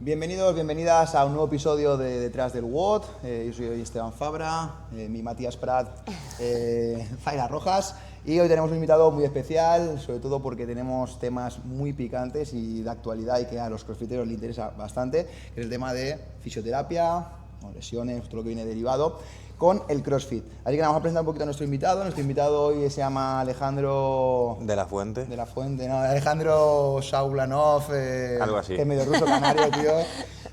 Bienvenidos, bienvenidas a un nuevo episodio de Detrás del WOD. Yo soy hoy Esteban Fabra, mi Matías Prat, Zaira Rojas. Y hoy tenemos un invitado muy especial, sobre todo porque tenemos temas muy picantes y de actualidad y que a los crossfiteros les interesa bastante, que es el tema de fisioterapia, lesiones, todo lo que viene derivado con el CrossFit. Así que vamos a presentar un poquito a nuestro invitado. Nuestro invitado hoy se llama Alejandro... ¿De la Fuente? De la Fuente, no, Alejandro Saulanov, algo así. Que es medio ruso, canario, tío.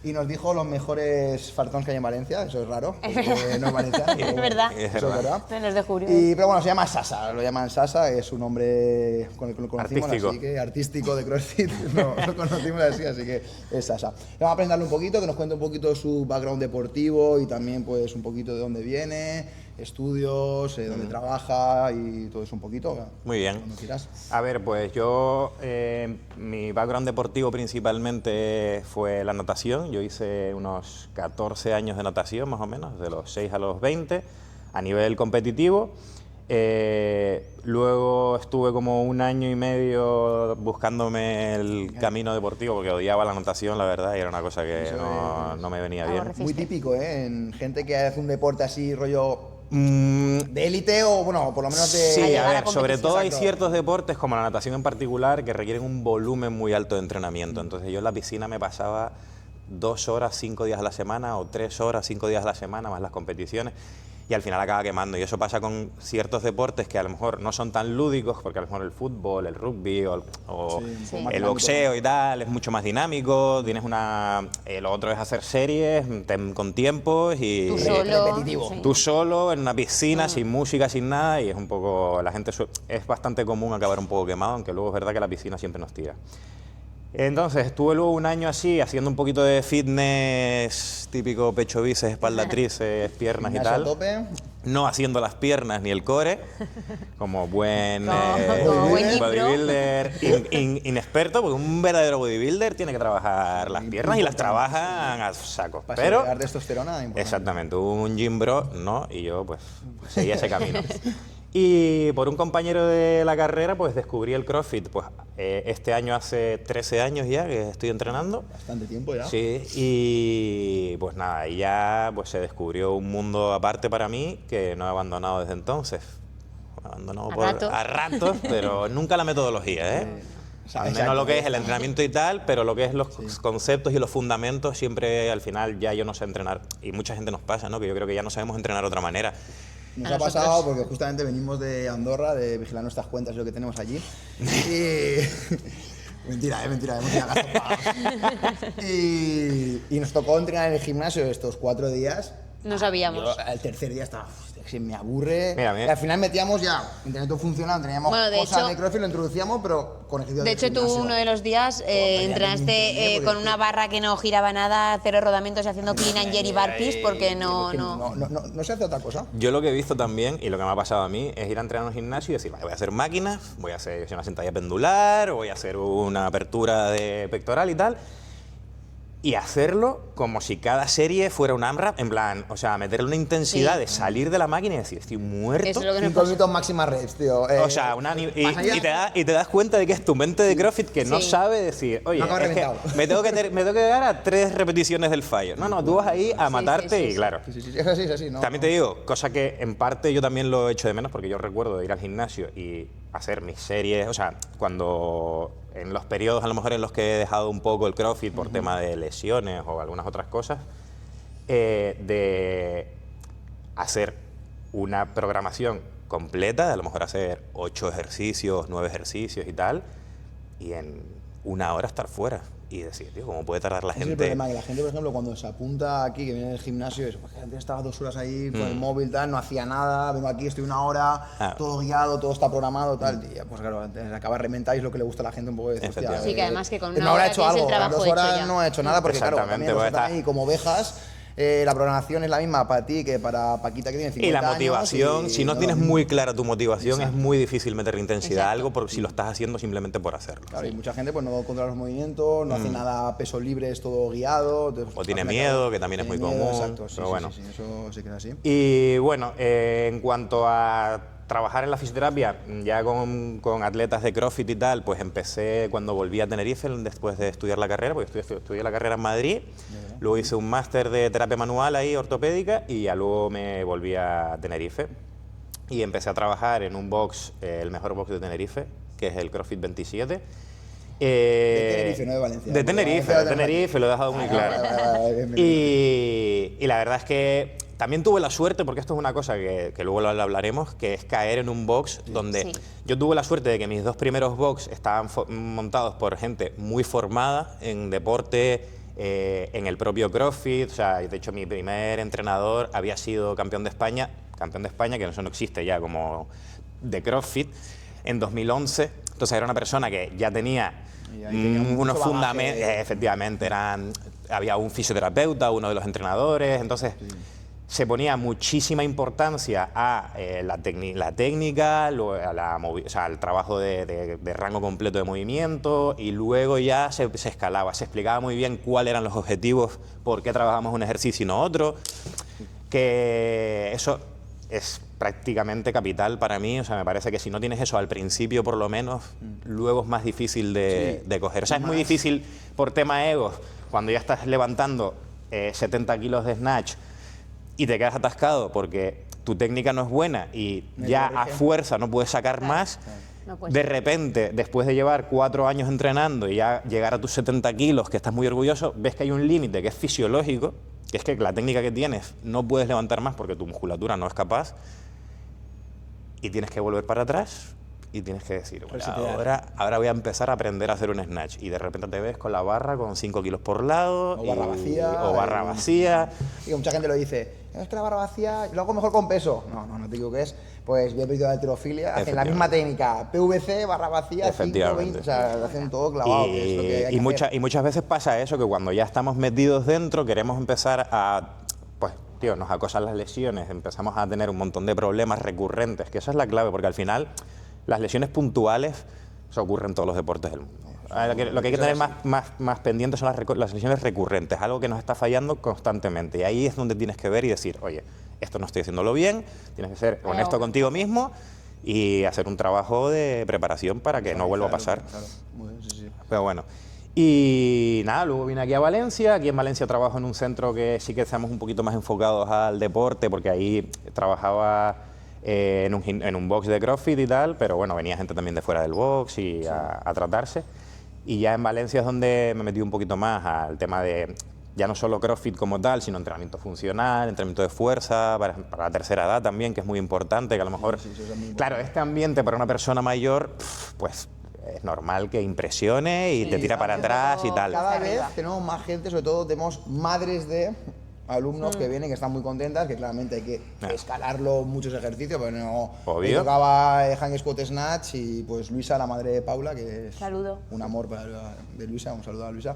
Y nos dijo los mejores fartons que hay en Valencia. Eso es raro, porque no es valenciano. Es verdad. Eso es verdad. Nos descubrimos. Pero bueno, se llama Sasa, lo llaman Sasa, es un nombre con el que lo conocimos, artístico. Así que artístico de CrossFit, lo conocimos así que es Sasa. Vamos a presentarle un poquito, que nos cuente un poquito su background deportivo y también pues un poquito de dónde viene, estudios, dónde trabaja y todo eso un poquito. Muy bien. Cuando quieras. A ver, pues yo, mi background deportivo principalmente fue la natación. Yo hice unos 14 años de natación, más o menos, de los 6 a los 20, a nivel competitivo. Luego estuve como un año y medio buscándome el camino deportivo porque odiaba la natación, la verdad, y era una cosa que no me venía bien. Muy típico, en gente que hace un deporte así, rollo de élite o, bueno, por lo menos de... Sí, a ver, competición. sobre todo hay Exacto. ciertos deportes, como la natación en particular, que requieren un volumen muy alto de entrenamiento. Entonces yo en la piscina me pasaba 2 horas, 5 días a la semana, o 3 horas, 5 días a la semana, más las competiciones, y al final acaba quemando. Y eso pasa con ciertos deportes que a lo mejor no son tan lúdicos, porque a lo mejor el fútbol, el rugby o Sí. más el dinámico, boxeo y tal es mucho más dinámico. Tienes lo otro es hacer series con tiempos y... Tú solo. repetitivo. Sí. Tú solo, en una piscina, sin música, sin nada, y es un poco... es bastante común acabar un poco quemado, aunque luego es verdad que la piscina siempre nos tira. Entonces, estuve luego un año así, haciendo un poquito de fitness, típico pecho, bíceps, espalda, tríceps, piernas y Gimnasio tal. a tope. No haciendo las piernas ni el core, como buen Como buen gym pro. bodybuilder inexperto, porque un verdadero bodybuilder tiene que trabajar las piernas y las trabajan a saco. Para Pero segregar testosterona, importante. exactamente, un gym bro no, y yo pues seguía ese camino. Y por un compañero de la carrera pues descubrí el CrossFit, pues este año hace 13 años ya que estoy entrenando. Bastante tiempo ya. Sí, y pues nada, y ya pues se descubrió un mundo aparte para mí que no he abandonado desde entonces. He abandonado a ratos, pero nunca la metodología, ¿eh? Al menos lo que es el entrenamiento y tal, pero lo que es los conceptos y los fundamentos, siempre al final ya yo no sé entrenar. Y mucha gente nos pasa, ¿no? Que yo creo que ya no sabemos entrenar de otra manera. Nos ha pasado porque justamente venimos de Andorra, de vigilar nuestras cuentas y lo que tenemos allí. Y... mentira, hemos ido a gastos pagados. Y nos tocó entrenar en el gimnasio estos 4 días. No sabíamos. Yo el tercer día estaba... Se me aburre. Mira. Y al final metíamos ya, entrenamiento funcional, teníamos Bueno, de cosas hecho- de CrossFit, lo introducíamos, pero con ejercicio De hecho, tú uno de los días entrenaste con una barra que no giraba nada, 0 rodamientos y haciendo clean and jerry burpees porque no... No se hace otra cosa. Yo lo que he visto también, y lo que me ha pasado a mí, es ir a entrenar a un gimnasio y decir, vale, voy a hacer máquinas, voy a hacer una sentadilla pendular, voy a hacer una apertura de pectoral y tal, y hacerlo como si cada serie fuera un AMRAP, en plan, o sea, meterle una intensidad Sí. de salir de la máquina y decir, estoy muerto. Eso es lo que nos 5 pasa. minutos máximas reps, tío. O sea, y te das cuenta de que es tu mente de CrossFit que no Sí. sabe decir, oye, No acabo es que reventado. me tengo que llegar a 3 repeticiones del fallo. No, tú vas ahí a matarte sí, y sí. claro. Sí, es así, es así. No, También te digo, cosa que en parte yo también lo echo de menos porque yo recuerdo de ir al gimnasio y hacer mis series, o sea, cuando en los periodos a lo mejor en los que he dejado un poco el CrossFit por tema de lesiones o algunas otras cosas, de hacer una programación completa, de a lo mejor hacer 8 ejercicios, 9 ejercicios y tal, y en 1 hora estar fuera. Y decir, tío, ¿cómo puede tardar la Ese es el gente? problema, que la gente, por ejemplo, cuando se apunta aquí, que viene del gimnasio, es, pues, que antes estaba 2 horas ahí con el móvil, tal, no hacía nada, vengo aquí, estoy 1 hora, todo guiado, todo está programado, tal, y ya, pues claro, antes acaba reventar y es lo que le gusta a la gente un poco de decir, hostia, Sí, que además que con en 1 hora he hecho tienes el algo, en trabajo 2 hecho horas ya. no he hecho nada, porque claro, Exactamente, también pues nosotros está- ahí como ovejas, la programación es la misma para ti que para Paquita que tiene 50 Y la años motivación, si no es tienes lo mismo. muy clara tu motivación, es muy difícil meterle intensidad a Exacto. algo porque si lo estás haciendo simplemente por hacerlo. Claro, y mucha gente pues no controla los movimientos, no hace nada peso libre, es todo guiado. Entonces, O tiene al fin y al miedo, cabo, que también es tiene muy miedo, común, Exacto, sí, pero sí, bueno. sí, eso sí que es así. Y bueno, en cuanto a trabajar en la fisioterapia, ya con atletas de CrossFit y tal, pues empecé cuando volví a Tenerife después de estudiar la carrera, porque estudié la carrera en Madrid, luego hice un máster de terapia manual ahí, ortopédica, y ya luego me volví a Tenerife y empecé a trabajar en un box, el mejor box de Tenerife, que es el CrossFit 27. De Tenerife, no de Valencia. De Tenerife, lo he dejado muy claro. Y la verdad es que también tuve la suerte, porque esto es una cosa que luego lo hablaremos, que es caer en un box donde yo tuve la suerte de que mis 2 primeros box estaban montados por gente muy formada en deporte, en el propio CrossFit. O sea, de hecho mi primer entrenador había sido campeón de España, que eso no existe ya como de CrossFit, en 2011. Entonces era una persona que ya tenía unos fundamentos, efectivamente, había un fisioterapeuta, uno de los entrenadores, entonces se ponía muchísima importancia a la técnica, al trabajo de rango completo de movimiento, y luego ya se escalaba, se explicaba muy bien cuáles eran los objetivos, por qué trabajamos un ejercicio y no otro, que eso es prácticamente capital para mí. O sea, me parece que si no tienes eso al principio, por lo menos, luego es más difícil de coger. O sea, es muy difícil por tema egos, cuando ya estás levantando 70 kilos de snatch y te quedas atascado porque tu técnica no es buena y ya a fuerza no puedes sacar más. De repente, después de llevar 4 años entrenando y ya llegar a tus 70 kilos, que estás muy orgulloso, ves que hay un límite que es fisiológico, que es que la técnica que tienes no puedes levantar más porque tu musculatura no es capaz, y tienes que volver para atrás y tienes que decir, bueno, ahora voy a empezar a aprender a hacer un snatch, y de repente te ves con la barra con 5 kilos por lado, o barra vacía, o barra vacía. Y mucha gente lo dice, es que la barra vacía lo hago mejor con peso. No te digo que es, pues bien pedido de halterofilia, hacen la misma técnica, PVC, barra vacía, 5, 20, o sea, hacen todo clavado. Que es lo que hay que hacer. Y muchas veces pasa eso, que cuando ya estamos metidos dentro queremos empezar a, pues, tío, nos acosan las lesiones, empezamos a tener un montón de problemas recurrentes, que esa es la clave, porque al final las lesiones puntuales se ocurren en todos los deportes del mundo. Lo que hay que tener más pendientes son las lesiones recurrentes, algo que nos está fallando constantemente, y ahí es donde tienes que ver y decir, oye, esto no estoy haciéndolo bien, tienes que ser honesto contigo mismo y hacer un trabajo de preparación para que no vuelva a pasar. Muy bien, sí. Pero bueno. Y nada, luego vine aquí a Valencia. Aquí en Valencia trabajo en un centro que sí que estamos un poquito más enfocados al deporte, porque ahí trabajaba en un box de CrossFit y tal, pero bueno, venía gente también de fuera del box y a tratarse. Y ya en Valencia es donde me metí un poquito más al tema de, ya no solo CrossFit como tal, sino entrenamiento funcional, entrenamiento de fuerza, para la tercera edad también, que es muy importante, que a lo mejor, claro, este ambiente para una persona mayor, pues es normal que impresione y te tira para atrás y tal. Cada vez tenemos más gente, sobre todo tenemos madres de alumnos que vienen, que están muy contentas, que claramente hay que escalarlo muchos ejercicios, pero no. Obvio. Tocaba hang squat snatch, y pues Luisa, la madre de Paula, que es un amor de Luisa, un saludo a Luisa,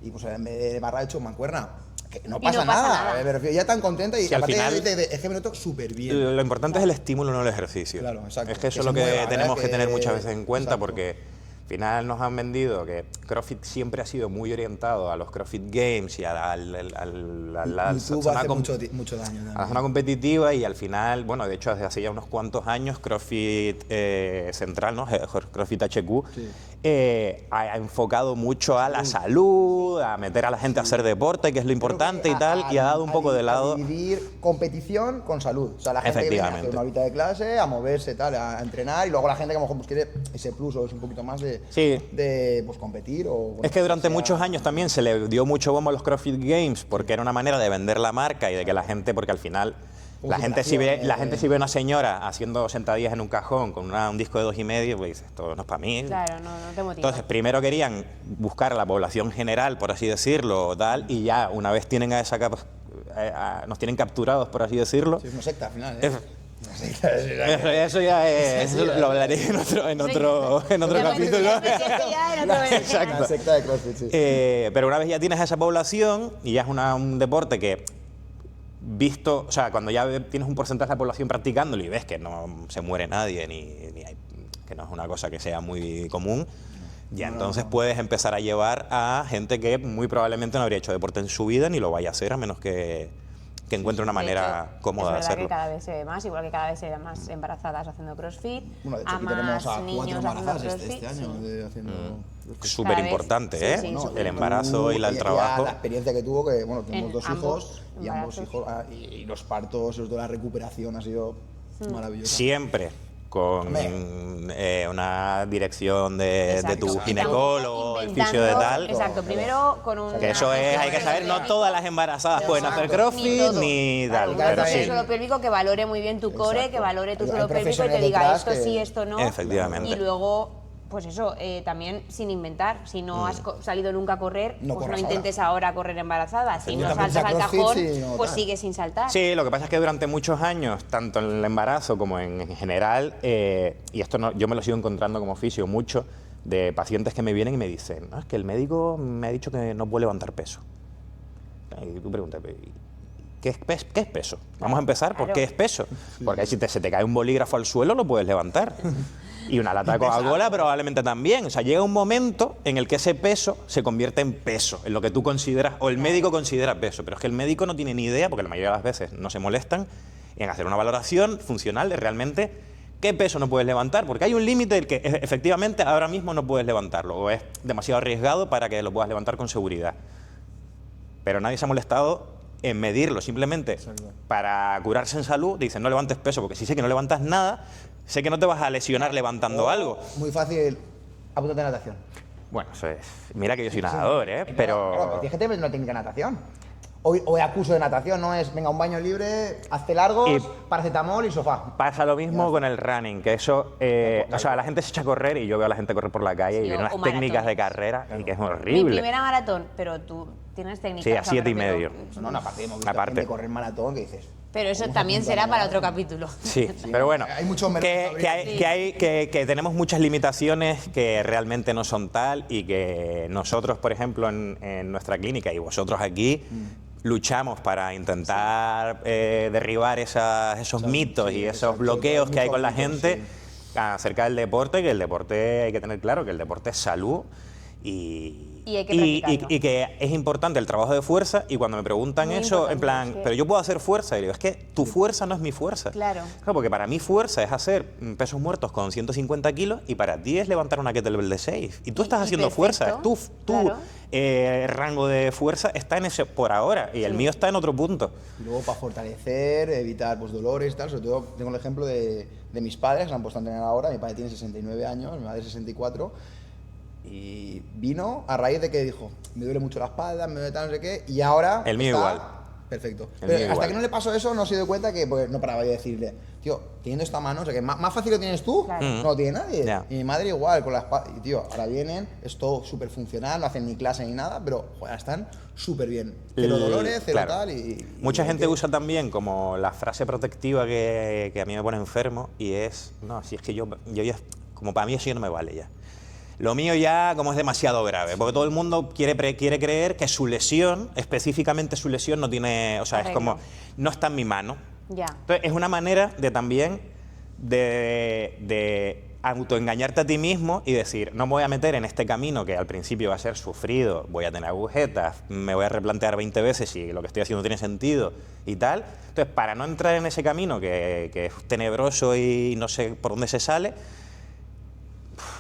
y pues en vez de barra he hecho mancuerna. Que no pasa nada. Me refiero, ya tan contenta, y al final es que me noto súper bien. Lo importante es el estímulo, no el ejercicio. Claro, exacto. Es que eso es lo que tenemos que tener muchas veces en cuenta, porque al final nos han vendido que CrossFit siempre ha sido muy orientado a los CrossFit Games y a la zona mucho daño a la zona competitiva, y al final, bueno, de hecho desde hace ya unos cuantos años CrossFit Central, ¿no? CrossFit HQ, ha enfocado mucho a la salud, a meter a la gente a hacer deporte, que es lo importante y tal, y ha dado un poco de lado. Dividir competición con salud. O sea, la gente que viene a hacer una horita de clase, a moverse, tal, a entrenar, y luego la gente que a lo mejor pues quiere ese plus o es un poquito más de pues competir. Es que durante muchos años también se le dio mucho bombo a los CrossFit Games, porque era una manera de vender la marca y de que la gente, porque al final la gente si ve a una señora haciendo sentadillas en un cajón con un disco de 2,5, pues dice, esto no es para mí. Claro, no te motiva. Entonces, primero querían buscar a la población general, por así decirlo, tal, y ya una vez tienen a esa nos tienen capturados, por así decirlo. Sí, es una secta al final, Eso ya es, lo hablaré en otro capítulo. Exacto. Una secta de CrossFit, sí. Pero una vez ya tienes a esa población y ya es un deporte que, visto, o sea, cuando ya tienes un porcentaje de la población practicándolo y ves que no se muere nadie, que no es una cosa que sea muy común, entonces puedes empezar a llevar a gente que muy probablemente no habría hecho deporte en su vida ni lo vaya a hacer, a menos que que encuentre una manera cómoda de es verdad hacerlo. que cada vez se ve más, igual que cada vez se ven más embarazadas haciendo CrossFit, Bueno, de hecho, a aquí tenemos más a 4 niños haciendo embarazadas CrossFit. este año haciendo... Súper importante, Sí, ¿eh? sí, El embarazo y el ella, trabajo. La experiencia que tuvo, que bueno, tenemos En 2 ambos hijos y ambos embarazos. hijos, y los partos, sobre todo la recuperación ha sido maravillosa. Siempre con una dirección de tu Exacto. ginecólogo, el Inventando- fisio de tal. Exacto, primero con un... Que eso es, hay que saber, no todas las embarazadas pueden hacer Ni CrossFit todo. ni Claro, tal, un pero también- sí. suelo pélvico que valore muy bien tu core, Exacto. que valore tu Hay suelo pélvico y te profesionales diga detrás esto que- sí, esto no. Efectivamente. Y luego, pues eso, también sin inventar. Si no has salido nunca a correr, No pues no corras intentes ahora correr embarazada. Si no Efectivamente, saltas al CrossFit, cajón, sí, no, pues tal. sigues sin saltar. Sí, lo que pasa es que durante muchos años, tanto en el embarazo como en general, y esto yo me lo sigo encontrando como fisio mucho, de pacientes que me vienen y me dicen, "No, es que el médico me ha dicho que no puedo levantar peso". Y tú preguntas, ¿qué es peso? Vamos a empezar por Claro. qué es peso. Porque si se te cae un bolígrafo al suelo, lo puedes levantar. Y una lata de Coca-Cola probablemente también. O sea, llega un momento en el que ese peso se convierte en peso, en lo que tú consideras, o el médico considera peso. Pero es que el médico no tiene ni idea, porque la mayoría de las veces no se molestan, en hacer una valoración funcional de realmente qué peso no puedes levantar. Porque hay un límite del que efectivamente ahora mismo no puedes levantarlo, o es demasiado arriesgado para que lo puedas levantar con seguridad. Pero nadie se ha molestado en medirlo, simplemente para curarse en salud. Dicen, no levantes peso, porque si sé que no levantas nada, sé que no te vas a lesionar levantando algo. Muy fácil, apúntate a natación. Bueno, eso es. Mira que yo soy nadador, ¿eh? Claro, Pero... tienes que tener una técnica de natación. O el curso de natación, no es, venga, un baño libre, hazte largos, Y- paracetamol y sofá. Pasa lo mismo con el running, que eso, o sea, la gente se echa a correr y yo veo a la gente correr por la calle Sí, y vienen o unas técnicas de maratones. carrera y que es Mi horrible. primera maratón, pero tú tienes técnicas. Sí, a o sea, me 7:30. refiero- No, aparte hemos visto Aparte. gente correr maratón que dices... Pero eso ¿cómo se también apunta será a para maratón? otro capítulo. Sí, pero bueno, hay muchos mercados que tenemos muchas limitaciones que realmente no son tal y que nosotros, por ejemplo, en nuestra clínica y vosotros aquí, luchamos para intentar derribar esos mitos y esos exacto, bloqueos que hay muchos con la mitos, gente acerca del deporte, que el deporte hay que tener claro que el deporte es salud Y hay que practicarlo. y que es importante el trabajo de fuerza. Y cuando me preguntan Muy eso, en importante, plan, es que- pero yo puedo hacer fuerza, y digo, es que tu fuerza no es mi fuerza. Claro. Porque para mí fuerza es hacer pesos muertos con 150 kilos y para ti es levantar una kettlebell de 6. Y tú estás Y haciendo perfecto, fuerza, tu claro. rango de fuerza está en ese por ahora y el mío está en otro punto. Y luego para fortalecer, evitar pues, dolores y tal, sobre todo tengo el ejemplo de mis padres, que se han puesto a entrenar ahora, mi padre tiene 69 años, mi madre 64, y vino a raíz de que dijo, me duele mucho la espalda, me duele tal, no sé qué, y ahora El mío está igual. perfecto. El Pero mío hasta igual. que no le pasó eso no se dio cuenta que pues, no paraba de decirle, tío, teniendo esta mano, o sea que más fácil lo tienes tú, Claro. no lo tiene nadie. Ya. Y mi madre igual, con la espalda, y tío, ahora vienen, es todo súper funcional, no hacen ni clase ni nada, pero joder, están súper bien. Cero dolores, cero Claro. tal, y Mucha gente que- usa también como la frase protectiva que a mí me pone enfermo y es, no, si es que yo ya, como para mí eso ya no me vale ya. Lo mío ya como es demasiado grave, porque todo el mundo quiere creer que su lesión, específicamente su lesión, no tiene, o sea, es Arreglo. como, no está en mi mano. Ya. Entonces es una manera de también de autoengañarte a ti mismo y decir, no me voy a meter en este camino que al principio va a ser sufrido, voy a tener agujetas, me voy a replantear 20 veces si lo que estoy haciendo tiene sentido y tal. Entonces, para no entrar en ese camino que es tenebroso y no sé por dónde se sale,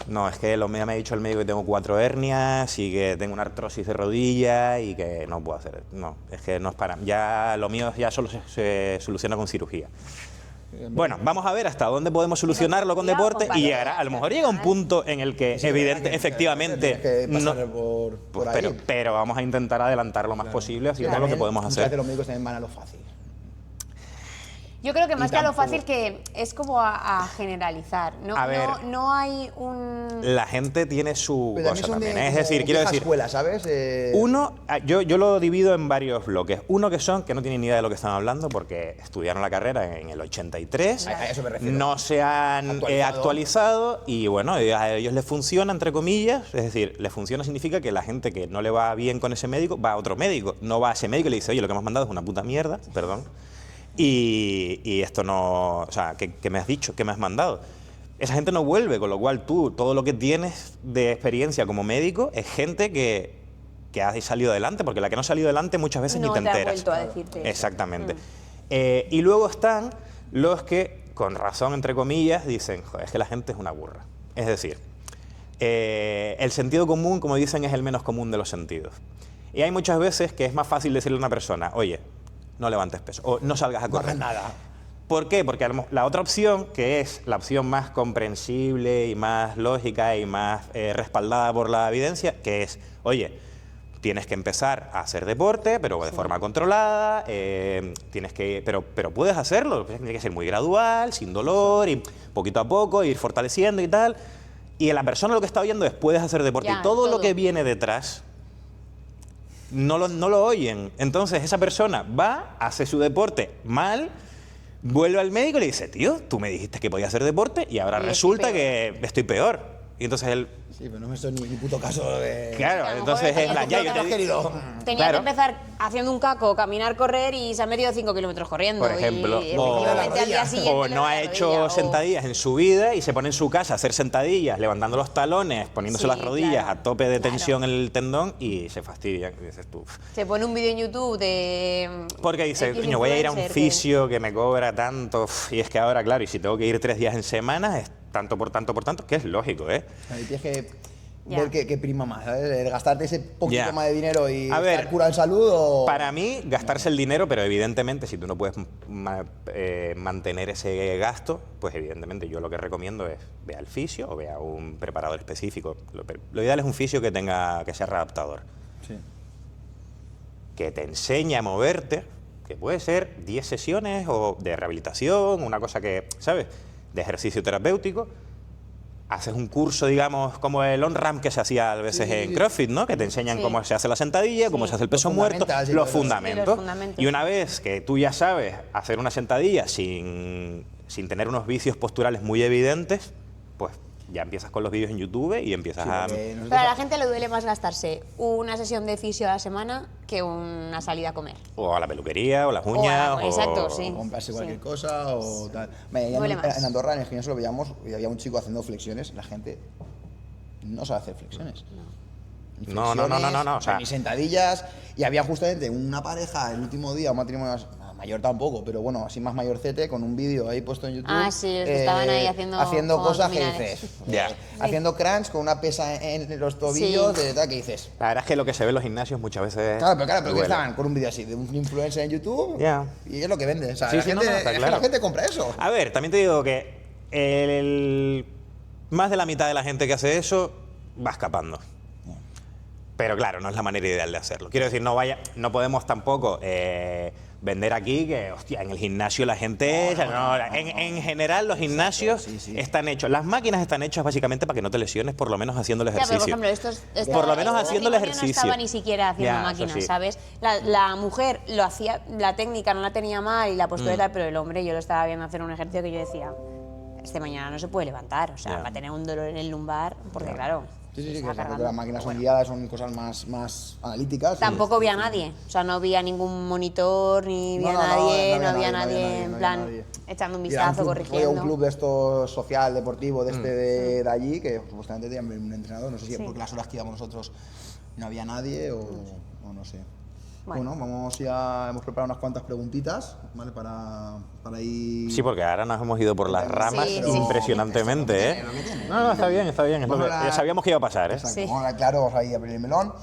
no, es que me ha dicho el médico que tengo 4 hernias y que tengo una artrosis de rodilla y que no puedo hacer. No, es que no es para. Ya lo mío ya solo se soluciona con cirugía. Bueno, vamos a ver hasta dónde podemos solucionarlo con cirugía o deporte con y llegará. A lo mejor llega un punto en el que, efectivamente, Tienes que no, pasar por pues, ahí. pero vamos a intentar adelantar lo más posible haciendo lo que También, podemos muchas veces hacer. los médicos también van a lo fácil. Yo creo que más Y que a lo tampoco- fácil que es como a generalizar. No, A ver. no hay un... La gente tiene su Pero cosa son también. de Es como decir, quiero vieja decir. escuela, ¿sabes? Uno, yo lo divido en varios bloques. Uno que son que no tienen ni idea de lo que están hablando porque estudiaron la carrera en el 83, A eso me refiero. no se han actualizado y bueno, a ellos les funciona, entre comillas. Es decir, les funciona significa que la gente que no le va bien con ese médico va a otro médico. No va a ese médico y le dice, oye, lo que me has mandado es una puta mierda, perdón. Y esto no, o sea, ¿qué me has dicho? ¿Qué me has mandado? Esa gente no vuelve, con lo cual tú, todo lo que tienes de experiencia como médico es gente que que ha salido adelante, porque la que no ha salido adelante muchas veces No ni te te ha enteras. vuelto a decirte eso. Exactamente. Y luego están los que, con razón, entre comillas, dicen, joder, es que la gente es una burra. Es decir, el sentido común, como dicen, es el menos común de los sentidos. Y hay muchas veces que es más fácil decirle a una persona, oye, no levantes peso, o no salgas a correr. No hagas nada. ¿Por qué? Porque la otra opción, que es la opción más comprensible y más lógica y más respaldada por la evidencia, que es, oye, tienes que empezar a hacer deporte, pero de forma controlada, pero puedes hacerlo, tiene que ser muy gradual, sin dolor, y poquito a poco, ir fortaleciendo y tal. Y la persona lo que está oyendo es, puedes hacer deporte, Ya, y todo lo todo. que viene detrás no lo oyen. Entonces esa persona va, hace su deporte mal, vuelve al médico y le dice, tío, tú me dijiste que podía hacer deporte y ahora Y estoy resulta peor. que estoy peor. Y entonces él, Sí, pero no me estoy ni puto caso de... claro, a lo entonces mejor es la, ya yo te querido. Tenía Claro. que empezar haciendo un caco, caminar, correr y se ha metido 5 kilómetros corriendo. Por ejemplo, y o- efectivamente al día siguiente o le no duele ha la hecho rodilla, o- sentadillas en su vida y se pone en su casa a hacer sentadillas, levantando los talones, poniéndose Sí, las rodillas claro, a tope de claro. tensión en el tendón y se fastidia. Y dices tú, Se pone un vídeo en YouTube de... porque dice, X coño, voy a ir a un influencer que- fisio que me cobra tanto, y es que ahora, claro, y si tengo que ir 3 días en semana, es tanto por tanto por tanto, que es lógico, ¿eh? Ahí tienes que Ya. ver qué prima más, ¿sabes? El gastarte ese poquito Ya. más de dinero y A ver, estar curado en salud o... Para mí, gastarse el dinero, pero evidentemente, si tú no puedes mantener ese gasto, pues evidentemente yo lo que recomiendo es ve al fisio o ve a un preparador específico. Lo ideal es un fisio que sea readaptador, Sí. que te enseñe a moverte, que puede ser 10 sesiones o de rehabilitación, una cosa que, ¿sabes?, de ejercicio terapéutico. Haces un curso, digamos, como el on-ramp que se hacía a veces Sí, en sí. CrossFit, ¿no? Que te enseñan Sí. cómo se hace la sentadilla, cómo se hace el peso Los muerto, fundamentals y los todo eso. fundamentos. Sí, los fundamentos. Y una vez que tú ya sabes hacer una sentadilla sin tener unos vicios posturales muy evidentes, pues ya empiezas con los vídeos en YouTube y empiezas Sí, a... porque Pero nosotros- a la gente le duele más gastarse una sesión de fisio a la semana que una salida a comer. O a la peluquería, o las uñas, o... exacto, sí. comprarse cualquier Sí. cosa o tal. Vaya, ya Duele en, más. en Andorra, en el gimnasio lo veíamos y había un chico haciendo flexiones. La gente no sabe hacer flexiones. Ni No, no, no, no, no, no, o sea- ni sentadillas. Y había justamente una pareja el último día, un matrimonio mayor tampoco, pero bueno, así más mayorcete, con un vídeo ahí puesto en YouTube. Ah, sí, los que estaban ahí haciendo como cosas que abdominales. dices. Ya. Haciendo crunch con una pesa en los tobillos, Sí. de tal, que dices. La verdad es que lo que se ve en los gimnasios muchas veces... Claro, pero que duele. estaban con un vídeo así de un influencer en YouTube Ya. y es lo que vende. O sea, Sí, la, sí, gente, no, no, está es que claro. la gente compra eso. A ver, también te digo que más de la mitad de la gente que hace eso va escapando. Pero claro, no es la manera ideal de hacerlo. Quiero decir, no podemos tampoco vender aquí que, hostia, en el gimnasio la gente... En general los gimnasios sí. están hechos, las máquinas están hechas básicamente para que no te lesiones, por lo menos haciendo el Ya, pero ejercicio. por ejemplo, Por lo menos este haciendo el matrimonio ejercicio. No estaba ni siquiera haciendo Ya, eso máquinas, sí. ¿sabes? La mujer lo hacía, la técnica no la tenía mal y la postura y Mm. tal, pero el hombre yo lo estaba viendo hacer un ejercicio que yo decía, este mañana no se puede levantar, o sea, Ya. va a tener un dolor en el lumbar, porque claro, Sí, se que está o sea, que cargando. las máquinas son guiadas, son cosas más analíticas. y- Tampoco vi a nadie, o sea, no vi a ningún monitor, ni vi No, a no, no, nadie, no no había había nadie, nadie, en no había plan, nadie. echando un Y era vistazo, fue corrigiendo. un club de esto social, deportivo, de Mm. de allí, que supuestamente tenía un entrenador. No sé si es porque las horas que íbamos nosotros no había nadie o no sé. Bueno. Bueno, vamos ya, hemos preparado unas cuantas preguntitas, ¿vale? Para ir... Sí, porque ahora nos hemos ido por las ramas Sí, sí. impresionantemente, ¿eh? Lo que tiene. No, está bien, está bien. Vamos a Ya la- sabíamos que iba a pasar, ¿eh? Exacto, Sí. vamos a hablar claro, vamos a ir a abrir el melón.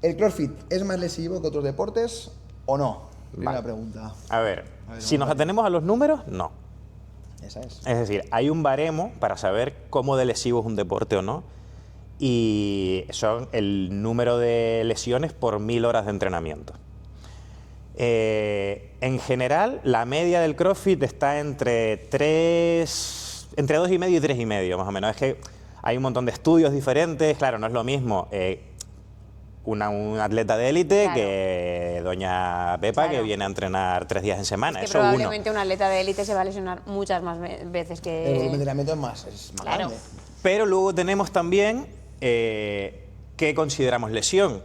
¿El CrossFit es más lesivo que otros deportes o no? Primera Vale. pregunta. A ver, A ver, si nos vamos a ver. atenemos a los números, no. Esa es. Es decir, hay un baremo para saber cómo de lesivo es un deporte o no, y son el número de lesiones por 1000 horas de entrenamiento. En general, la media del CrossFit está entre 2,5 y 3,5, más o menos. Es que hay un montón de estudios diferentes, claro, no es lo mismo un atleta de élite Claro. que doña Pepa, Claro. que viene a entrenar 3 días en semana. Es que Eso uno. probablemente un atleta de élite se va a lesionar muchas más veces El volumen de que... entrenamiento es más Claro. grande. Pero luego tenemos también qué consideramos lesión.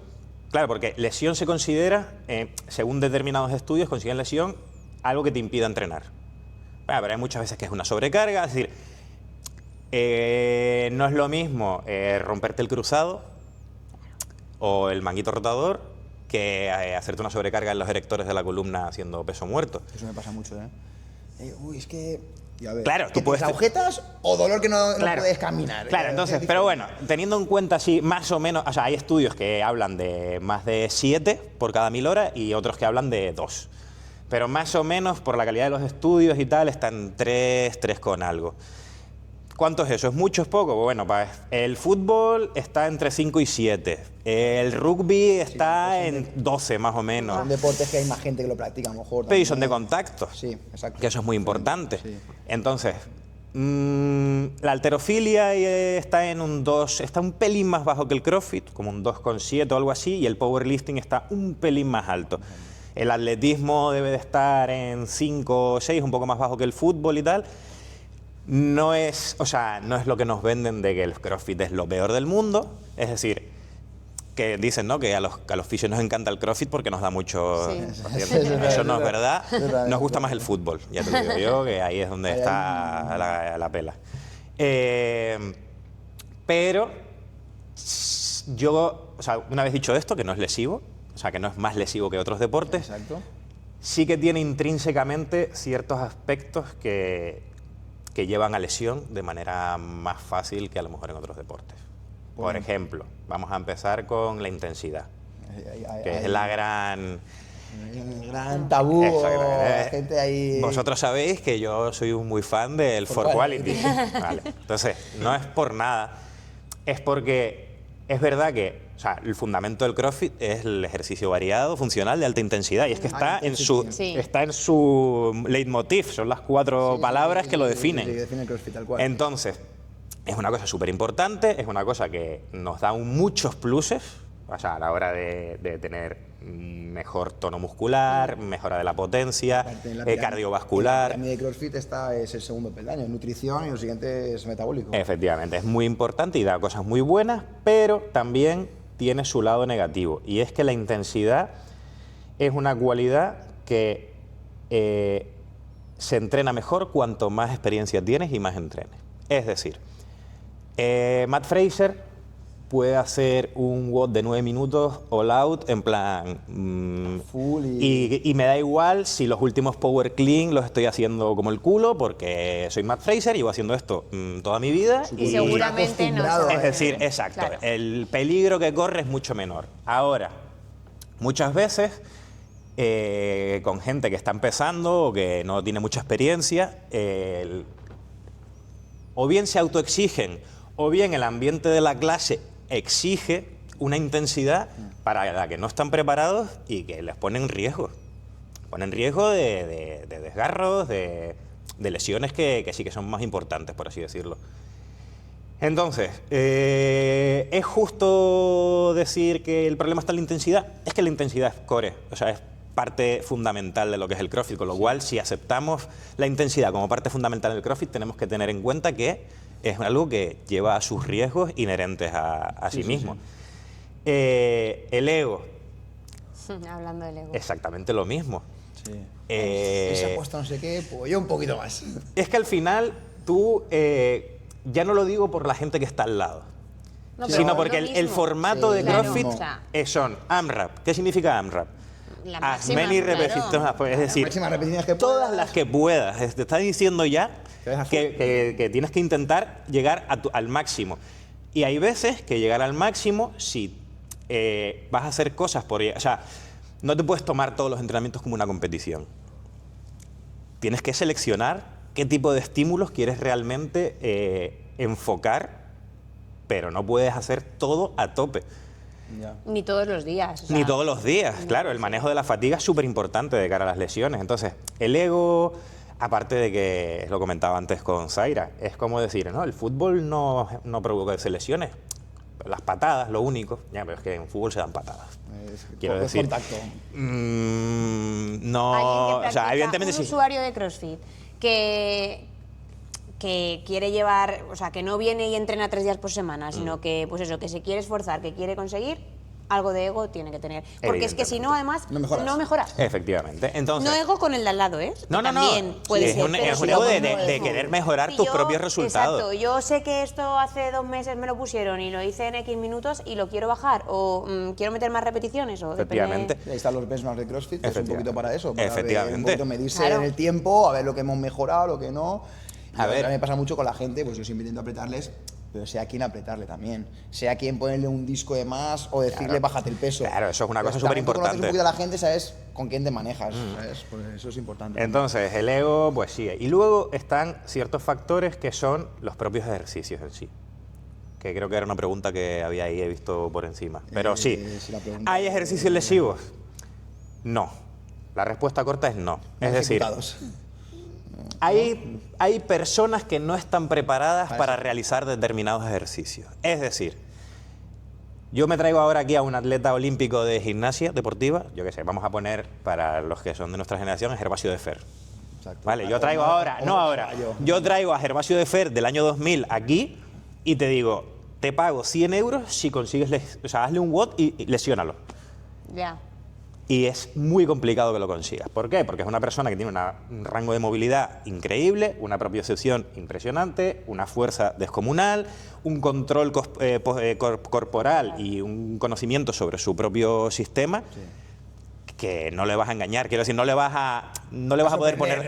Claro, porque lesión se considera, según determinados estudios, consideran lesión algo que te impida entrenar. Bueno, pero hay muchas veces que es una sobrecarga, es decir, no es lo mismo romperte el cruzado o el manguito rotador que hacerte una sobrecarga en los erectores de la columna haciendo peso muerto. Eso me pasa mucho, uy, es que... Ya ves, Claro, tú puedes... agujetas o dolor que no puedes caminar. Claro, entonces, pero bueno, teniendo en cuenta así, más o menos, o sea, hay estudios que hablan de más de 7 por cada 1000 horas y otros que hablan de 2. Pero más o menos, por la calidad de los estudios y tal, están 3 con algo. ¿Cuánto es eso? ¿Es mucho? ¿Es poco? Bueno, el fútbol está entre 5 y 7. El rugby está en 12, más o menos. Son deportes que hay más gente que lo practica, a lo mejor. Pero y son de contacto. Sí, exacto. Que eso es muy importante. Sí. Entonces, la halterofilia está en un 2, está un pelín más bajo que el CrossFit, como un 2,7 o algo así, y el powerlifting está un pelín más alto. El atletismo debe de estar en 5 o 6, un poco más bajo que el fútbol y tal. No es lo que nos venden de que el CrossFit es lo peor del mundo. Es decir, que dicen, ¿no?, que a los fisios nos encanta el CrossFit porque nos da mucho... Sí. Eso no es verdad. Nos gusta más el fútbol, ya te lo digo yo, que ahí es donde está la pela. Pero yo, una vez dicho esto, que no es lesivo, que no es más lesivo que otros deportes, Exacto. sí que tiene intrínsecamente ciertos aspectos que llevan a lesión de manera más fácil que a lo mejor en otros deportes. Por ejemplo, vamos a empezar con la intensidad, que es la gran... El gran tabú, la gente ahí... Vosotros sabéis que yo soy muy fan del For Quality. Vale. Entonces, no es por nada, es porque es verdad que el fundamento del CrossFit es el ejercicio variado, funcional, de alta intensidad, y es que está en su leitmotiv, son las 4 palabras que lo definen. Sí, define el CrossFit tal cual. Entonces, es una cosa súper importante, es una cosa que nos da muchos pluses, a la hora de tener mejor tono muscular, mejora de la potencia, cardiovascular. La pirámide de CrossFit es el segundo peldaño, nutrición, y lo siguiente es metabólico. Efectivamente, es muy importante y da cosas muy buenas, pero también tiene su lado negativo, y es que la intensidad es una cualidad que se entrena mejor cuanto más experiencia tienes y más entrenes. Es decir, Matt Fraser puede hacer un WOD de 9 minutos all out en plan... Full y me da igual si los últimos power clean los estoy haciendo como el culo, porque soy Matt Fraser y llevo haciendo esto toda mi vida. Y seguramente no se... Es decir, exacto, Claro. el peligro que corre es mucho menor. Ahora, muchas veces, con gente que está empezando o que no tiene mucha experiencia, o bien se autoexigen, o bien el ambiente de la clase exige una intensidad para la que no están preparados y que les pone en riesgo. Pone en riesgo de desgarros, de lesiones que sí que son más importantes, por así decirlo. Entonces, ¿es justo decir que el problema está en la intensidad? Es que la intensidad es core, es parte fundamental de lo que es el CrossFit, con lo cual, si aceptamos la intensidad como parte fundamental del CrossFit, tenemos que tener en cuenta que es algo que lleva a sus riesgos inherentes a sí mismo. El ego. Hablando del ego. Exactamente lo mismo. Sí. Esa apuesta no sé qué, pues yo un poquito más. Es que al final tú, ya no lo digo por la gente que está al lado, sino porque el formato de CrossFit son AMRAP. ¿Qué significa AMRAP? As many repetitions, es decir, todas las que puedas. Te está diciendo ya que tienes que intentar llegar al máximo. Y hay veces que llegar al máximo, si vas a hacer cosas no te puedes tomar todos los entrenamientos como una competición. Tienes que seleccionar qué tipo de estímulos quieres realmente enfocar, pero no puedes hacer todo a tope. Ya. Ni todos los días. Ni todos los días, claro. El manejo de la fatiga es súper importante de cara a las lesiones. Entonces, el ego, aparte de que lo comentaba antes con Zaira, es como decir, no, el fútbol no provoca lesiones. Las patadas, lo único. Ya, pero es que en fútbol se dan patadas. Quiero decir. Contacto. No, evidentemente sí. Un usuario de CrossFit que quiere llevar, que no viene y entrena 3 días por semana, sino que, pues eso, que se quiere esforzar, que quiere conseguir, algo de ego tiene que tener. Porque es que si no, además, no mejoras. Efectivamente. Entonces, No ego con el de al lado, ¿eh? No, También puede es ser. un, pero es si un lo ego pongo de querer mejorar tus propios resultados. Exacto. Yo sé que esto hace 2 meses me lo pusieron y lo hice en X minutos y lo quiero bajar. O quiero meter más repeticiones. O Efectivamente. Ahí están los benchmarks de CrossFit, que es un poquito para eso. Para Efectivamente. un poquito medirse en el tiempo, a ver lo que hemos mejorado, lo que no. A ver. me pasa mucho con la gente, pues yo siempre intento apretarles, pero sé a quién apretarle también. Sé a quién ponerle un disco de más o decirle bájate el peso. Claro, eso es una cosa Pues súper también tú conoces importante. un poquito a la gente, sabes con quién te manejas, ¿sabes? Pues eso es importante. Entonces, el ego, pues sigue. Y luego están ciertos factores que son los propios ejercicios en sí. Que creo que era una pregunta que había ahí, he visto por encima. Pero sí, si la pregunta ¿hay ejercicios lesivos? No. La respuesta corta es no. Es decir, ejecutados. hay personas que no están preparadas para realizar determinados ejercicios. Es decir, yo me traigo ahora aquí a un atleta olímpico de gimnasia deportiva, yo qué sé, vamos a poner para los que son de nuestra generación, Gervasio de Fer. Exacto. Vale, yo traigo ahora, no ahora, yo traigo a Gervasio de Fer del año 2000 aquí y te digo, te pago 100 euros si consigues, o sea, hazle un WOD y lesiónalo. Ya. Y es muy complicado que lo consigas. ¿Por qué? Porque es una persona que tiene un rango de movilidad increíble, una propiocepción impresionante, una fuerza descomunal, un control corporal y un conocimiento sobre su propio sistema. Que no le vas a engañar, quiero decir, no le vas a poder poner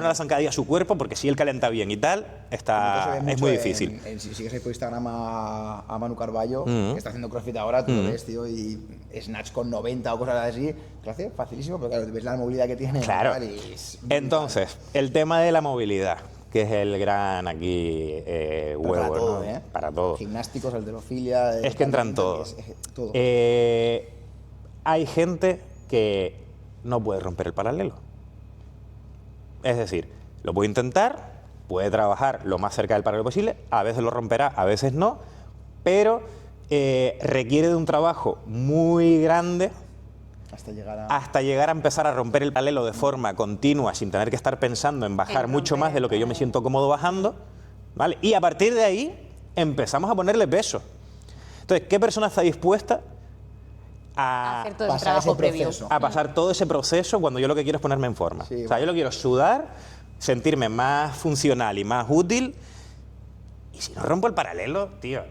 la zancadilla a su cuerpo, porque si él calenta bien y tal, es muy difícil. Si sigues ahí por Instagram a Manu Carballo, que está haciendo CrossFit ahora, tú lo ves, tío, y snatch con 90 o cosas así, lo hace facilísimo, pero claro, ves la movilidad que tiene. Claro. Tal, y es Entonces, el tema de la movilidad, que es el gran aquí huevo, para todo, ¿no? Para todo. Gimnásticos, halterofilia. Es que entran todos. Todo. Hay gente que no puede romper el paralelo. Es decir, lo puede intentar, puede trabajar lo más cerca del paralelo posible, a veces lo romperá, a veces no, pero requiere de un trabajo muy grande hasta llegar a empezar a romper el paralelo de forma continua, sin tener que estar pensando en bajar mucho más de lo que yo me siento cómodo bajando, ¿vale? Y a partir de ahí empezamos a ponerle peso. Entonces, ¿qué persona está dispuesta a hacer todo el trabajo previo? A pasar todo ese proceso cuando yo lo que quiero es ponerme en forma? Sí, o sea, yo lo quiero sudar, sentirme más funcional y más útil, y si no rompo el paralelo, tío,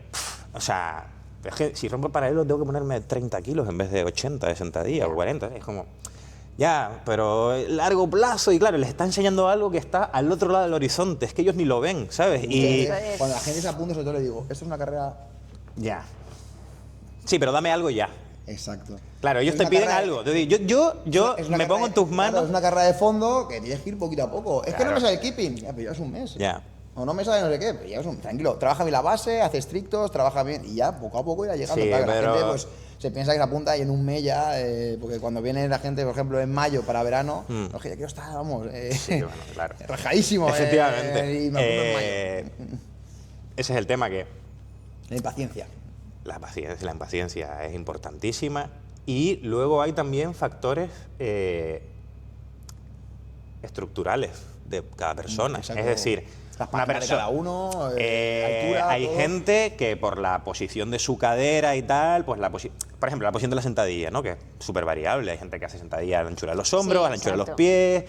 o sea, es que si rompo el paralelo tengo que ponerme 30 kilos en vez de 80 de sentadilla o 40, es como, ya, pero largo plazo, y claro, les está enseñando algo que está al otro lado del horizonte, es que ellos ni lo ven, ¿sabes? Y cuando la gente se apunta, sobre todo le digo, esto es una carrera. ya. Sí, pero dame algo ya. Exacto. Claro, ellos Es te una piden carrera algo. Yo es una me pongo en tus manos. Claro, es una carrera de fondo que tienes que ir poquito a poco. Es que Claro. no me sale el keeping. Ya, pero llevas un mes. Ya. O no me sale no sé qué, pero llevas un... Tranquilo, trabaja bien la base, hace estrictos, trabaja bien y ya poco a poco irá llegando. Sí, claro, pero... la gente pues se piensa que se apunta y en un mes ya, porque cuando viene la gente, por ejemplo, en mayo para verano, no, que ya quiero estar, vamos, Sí, bueno, claro. rajadísimo. Efectivamente. Y me apunto en mayo. Ese es el tema, que La impaciencia. la impaciencia es importantísima. Y luego hay también factores estructurales de cada persona. Exacto. Es decir, Las una páginas de persona, cada uno, altura, hay todo. gente que por la posición de su cadera y tal, pues por ejemplo, la posición de la sentadilla, ¿no? Que es súper variable. Hay gente que hace sentadilla a la anchura de los hombros, Sí, a la anchura de los exacto. pies.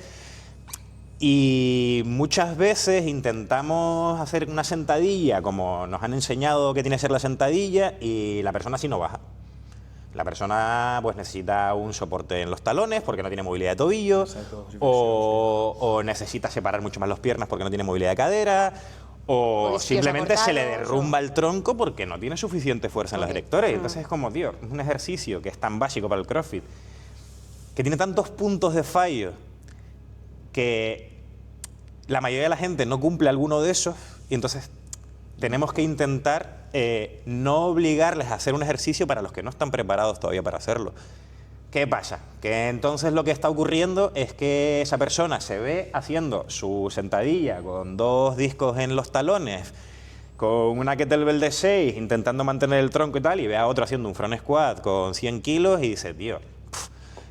Y muchas veces intentamos hacer una sentadilla como nos han enseñado que tiene que ser la sentadilla y la persona así no baja. La persona pues necesita un soporte en los talones porque no tiene movilidad de tobillo, Exacto, sí, o necesita separar mucho más las piernas porque no tiene movilidad de cadera, o isquios simplemente se le acortados, derrumba el tronco porque no tiene suficiente fuerza en los Ok. erectores. Y entonces es como, tío, es un ejercicio que es tan básico para el CrossFit, que tiene tantos puntos de fallo, que la mayoría de la gente no cumple alguno de esos, y entonces tenemos que intentar no obligarles a hacer un ejercicio para los que no están preparados todavía para hacerlo. ¿Qué pasa? Que entonces lo que está ocurriendo es que esa persona se ve haciendo su sentadilla con 2 discos en los talones, con una kettlebell de 6, intentando mantener el tronco y tal, y ve a otro haciendo un front squat con 100 kilos y dice, tío,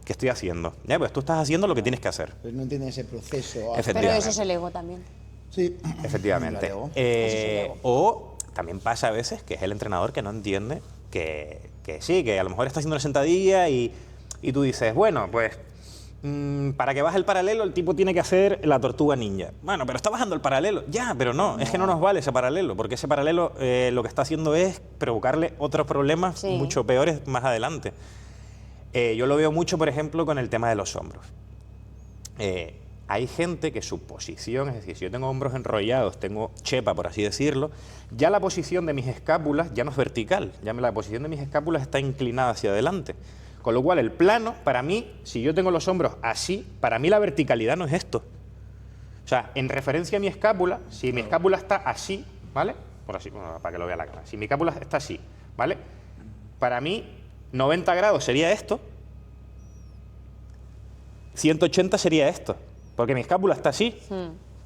¿qué estoy haciendo? Ya, pues tú estás haciendo lo que tienes que hacer. Pues no entienden ese proceso. Efectivamente. Pero eso es el ego también. Sí. Efectivamente. Claro. O también pasa a veces que es el entrenador que no entiende que sí, que a lo mejor está haciendo una sentadilla y tú dices, bueno, pues para que baje el paralelo el tipo tiene que hacer la tortuga ninja. Bueno, pero está bajando el paralelo. Ya, pero no, es que no nos vale ese paralelo, porque ese paralelo lo que está haciendo es provocarle otros problemas mucho peores más adelante. Yo lo veo mucho, por ejemplo, con el tema de los hombros. Hay gente que su posición, es decir, si yo tengo hombros enrollados, tengo chepa, por así decirlo, ya la posición de mis escápulas ya no es vertical, ya la posición de mis escápulas está inclinada hacia adelante. Con lo cual, el plano, para mí, si yo tengo los hombros así, para mí la verticalidad no es esto. O sea, en referencia a mi escápula, si mi escápula está así, ¿vale? Por así, bueno, para que lo vea la cámara. Si mi escápula está así, ¿vale? Para mí, 90 grados sería esto, 180 sería esto, porque mi escápula está así.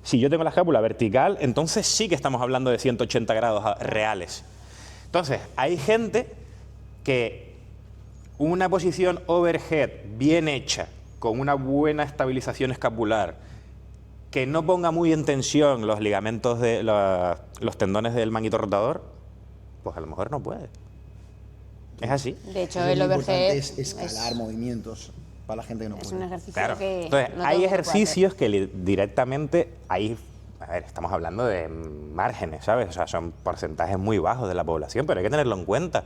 Si yo tengo la escápula vertical, entonces sí que estamos hablando de 180 grados reales. Entonces, hay gente que una posición overhead bien hecha, con una buena estabilización escapular, que no ponga muy en tensión los ligamentos de los tendones del manguito rotador, pues a lo mejor no puede. Es así. De hecho, Lo el overhead importante es escalar movimientos para la gente que no puede. es un ejercicio Claro. que Entonces, no hay todo el mundo puede ejercicios que directamente ahí, a ver, estamos hablando de márgenes, ¿sabes? O sea, son porcentajes muy bajos de la población, pero hay que tenerlo en cuenta.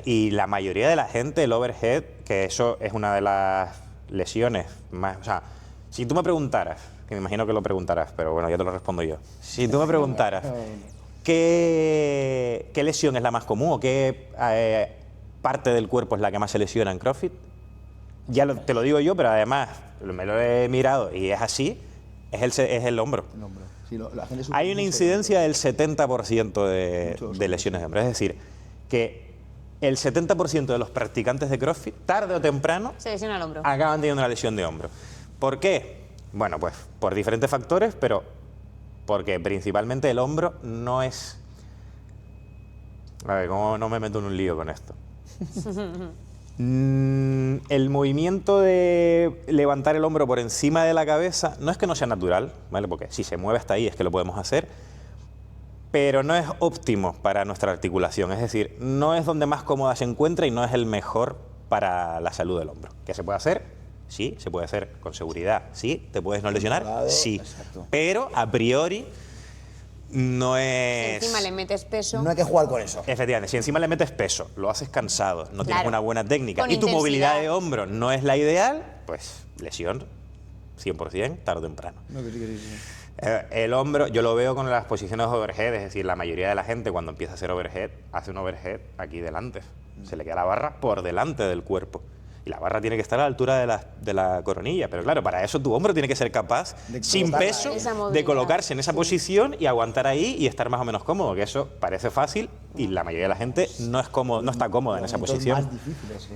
Y la mayoría de la gente, el overhead, que eso es una de las lesiones más... O sea, si tú me preguntaras, que me imagino que lo preguntarás, pero bueno, ya te lo respondo yo. Si tú me preguntaras, ¿qué lesión es la más común o qué parte del cuerpo es la que más se lesiona en CrossFit? Te lo digo yo, pero además me lo he mirado y es así, es el hombro. El hombro. Sí, la gente Hay una incidencia del 70% de lesiones de hombro. Es decir, que el 70% de los practicantes de CrossFit, tarde o temprano, se lesiona el hombro. acaban teniendo una lesión de hombro. ¿Por qué? Bueno, pues por diferentes factores, pero porque principalmente el hombro no es... A ver, ¿cómo no me meto en un lío con esto? El movimiento de levantar el hombro por encima de la cabeza no es que no sea natural, ¿vale? Porque si se mueve hasta ahí es que lo podemos hacer, pero no es óptimo para nuestra articulación, es decir, no es donde más cómoda se encuentra y no es el mejor para la salud del hombro. ¿Qué se puede hacer? Sí, se puede hacer con seguridad. Sí, ¿te puedes no lesionar? Sí, exacto. pero a priori no es... Si encima le metes peso. No hay que jugar con eso. Efectivamente, si encima le metes peso, lo haces cansado, no tienes Claro. una buena técnica Con y tu intensidad. movilidad de hombro no es la ideal, pues lesión 100%, tarde o temprano. No, que sí. El hombro, yo lo veo con las posiciones overhead, es decir, la mayoría de la gente cuando empieza a hacer overhead, hace un overhead aquí delante. Se le queda la barra por delante del cuerpo. Y la barra tiene que estar a la altura de la coronilla. Pero claro, para eso tu hombro tiene que ser capaz, De sin colocarla peso, ahí. Esa de movilidad. colocarse en esa posición y aguantar ahí y estar más o menos cómodo. Que eso parece fácil y la mayoría de la gente no está cómoda en esa Los momentos posición. más difíciles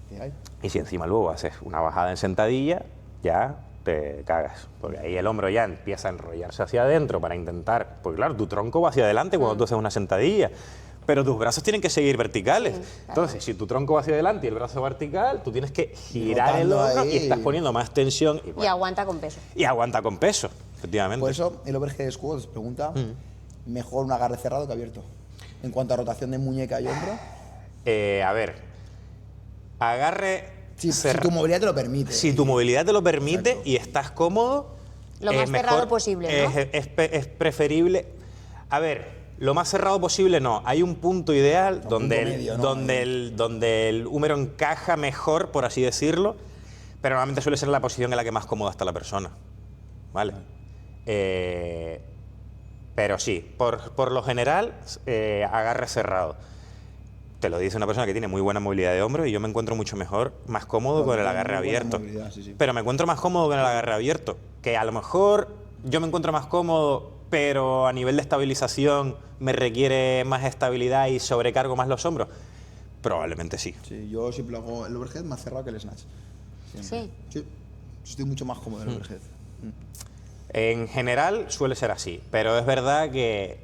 que hay. Y si encima luego haces una bajada en sentadilla, ya te cagas. Porque ahí el hombro ya empieza a enrollarse hacia adentro para intentar... Porque claro, tu tronco va hacia adelante cuando tú haces una sentadilla, pero tus brazos tienen que seguir verticales. Sí, claro. Entonces, si tu tronco va hacia adelante y el brazo vertical, tú tienes que girar el botando hombro ahí. y estás poniendo más tensión. Y, Y bueno, aguanta con peso. y aguanta con peso, efectivamente. Por eso el overhead squat pregunta, mejor un agarre cerrado que abierto. En cuanto a rotación de muñeca y hombro, A ver, agarre... si cerra- tu movilidad te lo permite. Si tu movilidad te lo permite Exacto. y estás cómodo, Lo más cerrado posible, ¿no? Es preferible. A ver, lo más cerrado posible no. Hay un punto ideal donde, punto medio, ¿no? donde el húmero encaja mejor, por así decirlo, pero normalmente suele ser la posición en la que más cómoda está la persona. ¿Vale? Pero sí, por lo general, agarre cerrado. Te lo dice una persona que tiene muy buena movilidad de hombro y yo me encuentro mucho mejor, más cómodo con el agarre Muy buena abierto. movilidad, sí. Pero me encuentro más cómodo con el agarre abierto, que a lo mejor yo me encuentro más cómodo, pero a nivel de estabilización me requiere más estabilidad y sobrecargo más los hombros. Probablemente sí. Sí, yo siempre hago el overhead más cerrado que el snatch. Siempre. Sí. Sí, estoy mucho más cómodo en el overhead. En general suele ser así, pero es verdad que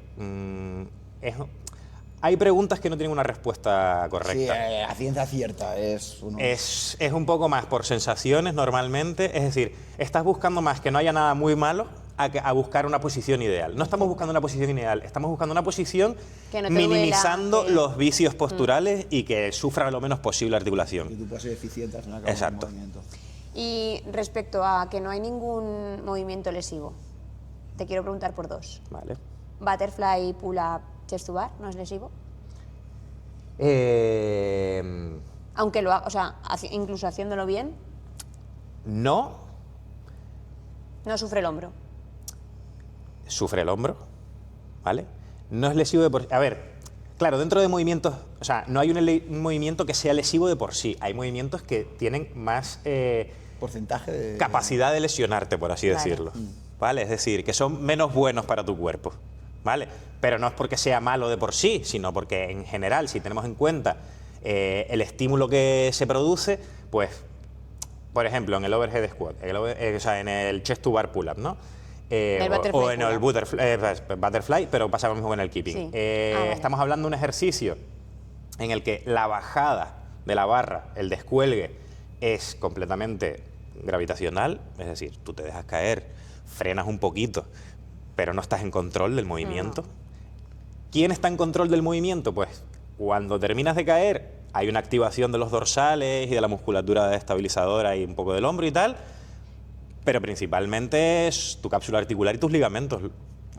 hay preguntas que no tienen una respuesta Sí, correcta. a ciencia cierta es uno. Es un poco más por sensaciones normalmente, es decir, estás buscando más que no haya nada muy malo a buscar una posición ideal. No estamos buscando una posición ideal, estamos buscando una posición Que no te minimizando duela, que- los vicios posturales y que sufra lo menos posible la Y articulación. tú puedes ser eficiente al final con el Exacto. movimiento. Y respecto a que no hay ningún movimiento lesivo, te quiero preguntar por dos. Vale. Butterfly, pull-up, chest to bar, ¿no es lesivo? Aunque lo haga, o sea, incluso haciéndolo bien, No, no sufre el hombro. sufre el hombro, ¿vale? No es lesivo de por sí. A ver, claro, dentro de movimientos, o sea, no hay un movimiento que sea lesivo de por sí. Hay movimientos que tienen más Porcentaje de... capacidad de lesionarte, por así Vale. decirlo. ¿Vale? Es decir, que son menos buenos para tu cuerpo, ¿vale? Pero no es porque sea malo de por sí, sino porque en general, si tenemos en cuenta el estímulo que se produce, pues, por ejemplo, en el overhead squat, o sea, en el chest to bar pull-up, ¿no? El butterfly o en el pull-up. butterfly, pero pasa lo mismo con el keeping. Sí. Vale. Estamos hablando de un ejercicio en el que la bajada de la barra, el descuelgue, es completamente gravitacional, es decir, tú te dejas caer, frenas un poquito, pero no estás en control del movimiento. ¿Quién está en control del movimiento? Pues cuando terminas de caer, hay una activación de los dorsales y de la musculatura estabilizadora y un poco del hombro y tal, pero principalmente es tu cápsula articular y tus ligamentos.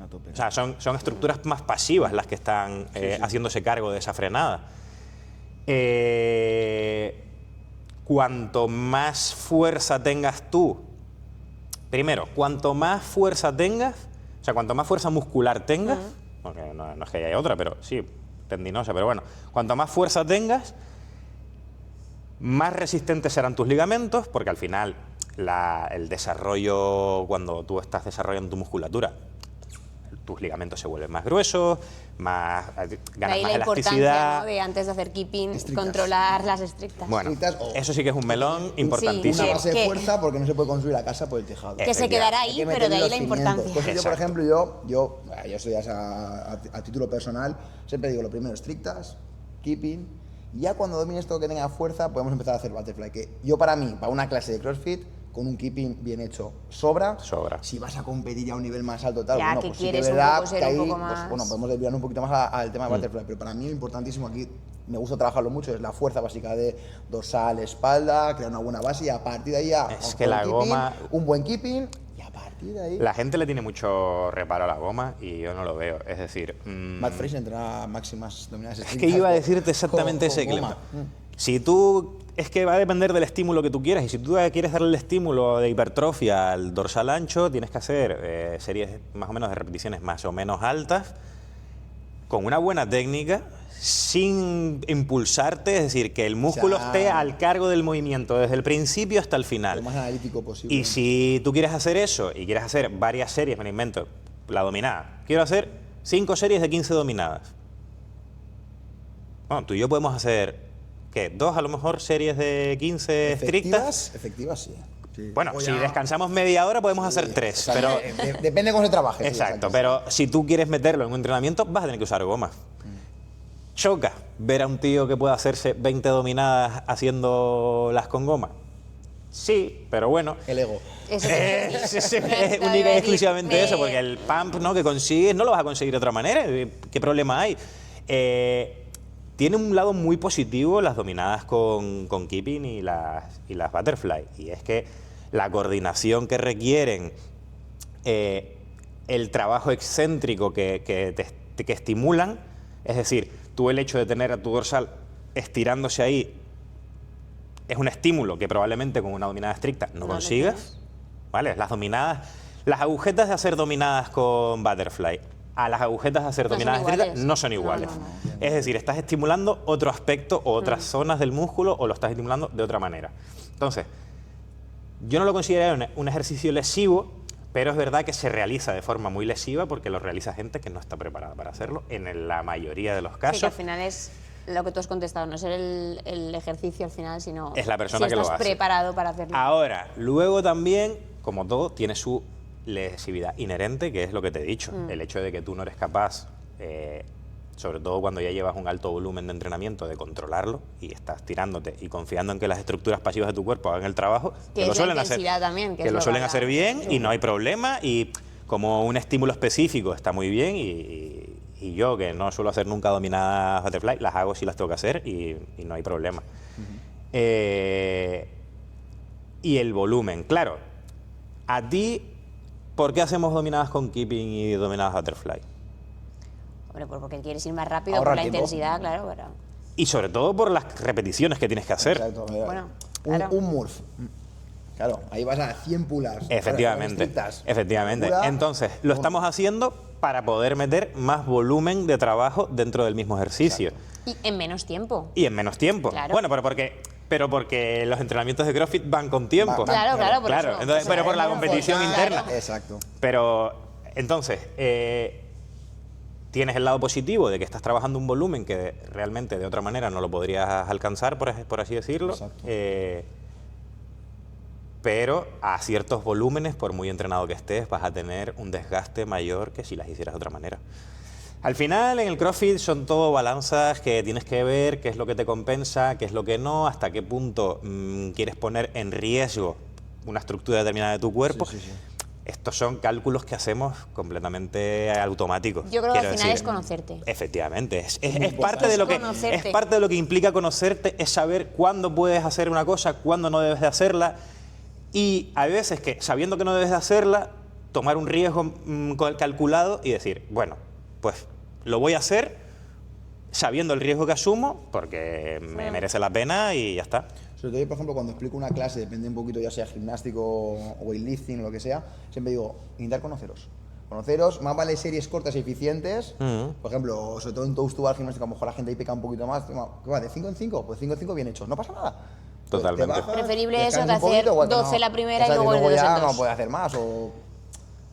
A tope. O sea, son estructuras más pasivas las que están haciéndose cargo de esa frenada. Cuanto más fuerza tengas tú, primero, cuanto más fuerza tengas, o sea, cuanto más fuerza muscular tengas, porque no es que haya otra, pero sí, tendinosa, pero bueno, cuanto más fuerza tengas, más resistentes serán tus ligamentos, porque al final el desarrollo, cuando tú estás desarrollando tu musculatura, tus ligamentos se vuelven más gruesos, De ganas ahí más la importancia, elasticidad. ¿no?, de antes de hacer keeping, Estrictas. controlar las estrictas. Bueno, Estrictas o- eso sí que es un melón Una importantísimo. base de que- fuerza porque no se puede construir la casa por el tejado. Que se quedará ahí, Hay que pero meterle de ahí los la cimientos. importancia. Entonces, yo, por Exacto. ejemplo, yo estoy a título personal, siempre digo lo primero, estrictas, keeping, y ya cuando domines todo que tenga fuerza, podemos empezar a hacer butterfly. Que yo, para mí, para una clase de CrossFit, con un keeping bien hecho, sobra. Sobra. Si vas a competir ya a un nivel más alto, tal, Ya, bueno, que pues sí que quieres es un verdad poco ser que un ahí, poco pues, más- bueno, podemos desviar un poquito más al tema de butterfly, pero para mí lo importantísimo aquí, me gusta trabajarlo mucho, es la fuerza básica de dorsal, espalda, crear una buena base y a partir de ahí ya, Es con que la keeping, goma- un buen keeping y a partir de ahí... La gente le tiene mucho reparo a la goma y yo no lo veo. Es decir, Matt Fraser entrena máximas dominadas es estrictas que iba a con- decirte exactamente con ese, goma. Clem. Si tú, es que va a depender del estímulo que tú quieras, y si tú quieres darle el estímulo de hipertrofia al dorsal ancho, tienes que hacer series más o menos de repeticiones más o menos altas, con una buena técnica, sin impulsarte, es decir, que el músculo O sea, esté al cargo del movimiento desde el principio hasta el final. Lo más analítico posible. Y si tú quieres hacer eso y quieres hacer varias series, me lo invento, la dominada, quiero hacer 5 series de 15 dominadas. Bueno, tú y yo podemos hacer, ¿qué? 2 a lo mejor series de 15 estrictas. Efectivas, sí. Sí. Bueno, Luego si ya- descansamos media hora podemos hacer sí, 3, o sea, pero... depende de cómo se trabaje. sí, Exacto, pero si tú quieres meterlo en un entrenamiento, vas a tener que usar gomas. Choca ver a un tío que pueda hacerse 20 dominadas haciéndolas con goma. Sí, pero bueno. El ego. Eso Es Lo iba a única y decir, exclusivamente eso, porque el pump, ¿no?, que consigues no lo vas a conseguir de otra manera. ¿Qué problema hay? Tiene un lado muy positivo las dominadas con keeping y las butterfly, y es que la coordinación que requieren, el trabajo excéntrico que estimulan, es decir, tú el hecho de tener a tu dorsal estirándose ahí es un estímulo que probablemente con una dominada estricta no lo consigas, ¿vale? Las dominadas, las agujetas de hacer dominadas con butterfly a las agujetas de hacer No son dominadas iguales. estrictas no son iguales. no. Es decir, estás estimulando otro aspecto o otras zonas del músculo, o lo estás estimulando de otra manera. Entonces, yo no lo considero un ejercicio lesivo, pero es verdad que se realiza de forma muy lesiva porque lo realiza gente que no está preparada para hacerlo en la mayoría de los Sí, casos. que al final es lo que tú has contestado, no ser el ejercicio al final, sino Es la persona si que lo estás hace. preparado para hacerlo. Ahora, luego también, como todo, tiene su lesividad inherente, que es lo que te he dicho. El hecho de que tú no eres capaz, sobre todo cuando ya llevas un alto volumen de entrenamiento, de controlarlo y estás tirándote y confiando en que las estructuras pasivas de tu cuerpo hagan el trabajo, Que lo es la suelen hacer, intensidad también, que que es lo lo suelen que hacer habla. bien y no hay problema. Y como un estímulo específico está muy bien y yo, que no suelo hacer nunca dominadas butterfly, las hago si las tengo que hacer y no hay problema. Y el volumen, claro. A ti, ¿por qué hacemos dominadas con keeping y dominadas butterfly? Hombre, pues porque quieres ir más rápido Ahorrar por la tiempo. intensidad, claro, pero... Y sobre todo por las repeticiones que tienes que hacer. Exacto. Bueno, claro. Un Murph. Claro, ahí vas a 100 pull-ups. Efectivamente, Estrictas. efectivamente. Locura. Entonces, lo estamos haciendo para poder meter más volumen de trabajo dentro del mismo ejercicio. Y en menos tiempo. Y en menos tiempo. Claro. Bueno, pero porque los entrenamientos de CrossFit van con tiempo. Claro, claro, por Claro, eso. entonces, pero por la Claro, competición claro. interna. Exacto. Pero, entonces, tienes el lado positivo de que estás trabajando un volumen que realmente de otra manera no lo podrías alcanzar, por así decirlo. Exacto. Pero a ciertos volúmenes, por muy entrenado que estés, vas a tener un desgaste mayor que si las hicieras de otra manera. Al final, en el CrossFit son todo balanzas que tienes que ver qué es lo que te compensa, qué es lo que no, hasta qué punto quieres poner en riesgo una estructura determinada de tu cuerpo. Sí. Estos son cálculos que hacemos completamente automáticos. Yo creo que quiero al final decir. es conocerte. Efectivamente, es muy parte de lo que importante. es parte de lo que implica conocerte, es saber cuándo puedes hacer una cosa, cuándo no debes de hacerla, y hay veces que sabiendo que no debes de hacerla, tomar un riesgo calculado y decir, bueno, pues lo voy a hacer sabiendo el riesgo que asumo, porque me merece la pena y ya está. Sobre todo yo, por ejemplo, cuando explico una clase, depende un poquito, ya sea gimnástico o weightlifting o lo que sea, siempre digo, intentar conoceros. Conoceros, más vale series cortas y eficientes. Por ejemplo, sobre todo en toast to bar gimnástico, a lo mejor la gente ahí peca un poquito más. ¿Qué va? ¿De 5 en 5? Pues 5 en 5 bien hechos, no pasa nada. Pues Totalmente. te bajas, Preferible eso descansas que un hacer poquito, igual que 12 la primera y Exacto, luego el de dos en ya dos. no puedes hacer más. O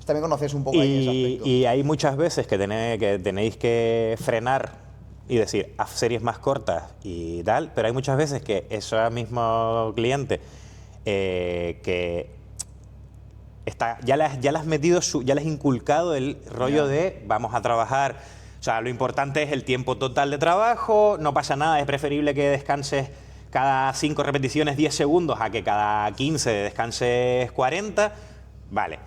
también conoces un poco ahí ese aspecto. Y hay muchas veces que tenéis que frenar y decir, haz series más cortas y tal, pero hay muchas veces que ese mismo cliente que ya le has metido, ya le has inculcado el rollo de vamos a trabajar, o sea, lo importante es el tiempo total de trabajo, no pasa nada, es preferible que descanses cada 5 repeticiones 10 segundos a que cada 15 descanses 40, vale.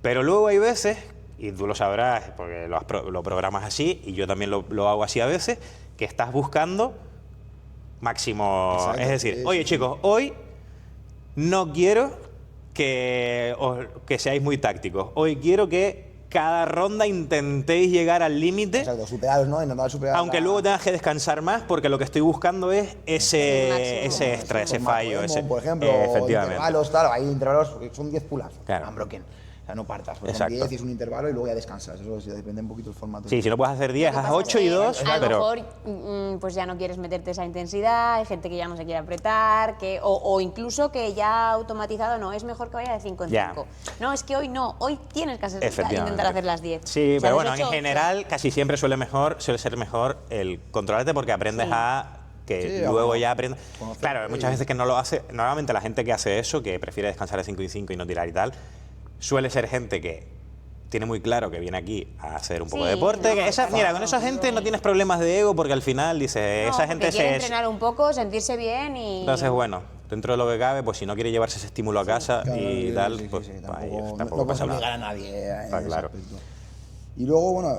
Pero luego hay veces, y tú lo sabrás porque lo programas así, y yo también lo hago así a veces, que estás buscando máximo. Exacto, Es decir, sí, oye sí. chicos, hoy no quiero que seáis muy tácticos. Hoy quiero que cada ronda intentéis llegar al límite, Exacto, superaros, ¿no? Intentar superar aunque luego tengas que descansar más, porque lo que estoy buscando es ese extra, ese fallo. Por ejemplo, efectivamente. intervalos, claro, hay intervalos, son 10 pull-ups, Claro. unbroken. O sea, no partas, porque Exacto. son 10 y es un intervalo y luego ya descansas. Eso sí, depende un poquito del formato. Sí, si no puedes hacer 10, Lo que haz pasa 8 es y que 2, a lo pero... mejor pues ya no quieres meterte esa intensidad, hay gente que ya no se quiere apretar, o incluso que ya automatizado no, es mejor que vaya de 5 en Ya. 5. No, es que hoy no, hoy tienes que Efectivamente. intentar hacer las 10. Sí, O sea, pero has bueno, en hecho general casi siempre suele ser mejor el controlarte porque aprendes Sí. a que Sí, luego bueno, ya aprendes. conocer, Claro, hay muchas veces que no lo hace. Normalmente la gente que hace eso, que prefiere descansar de 5 y 5 y no tirar y tal, suele ser gente que tiene muy claro que viene aquí a hacer un poco de Sí, deporte. no, Que mira, con esa gente no tienes problemas de ego porque al final dice, No, esa gente porque quiere entrenar un poco, sentirse bien y... Entonces, bueno, dentro de lo que cabe, pues si no quiere llevarse ese estímulo a casa Claro, y sí, tal, sí, pues sí, ahí tampoco, tampoco no puedes pasa obligar nada. a nadie en Está ese claro. aspecto. Y luego, bueno,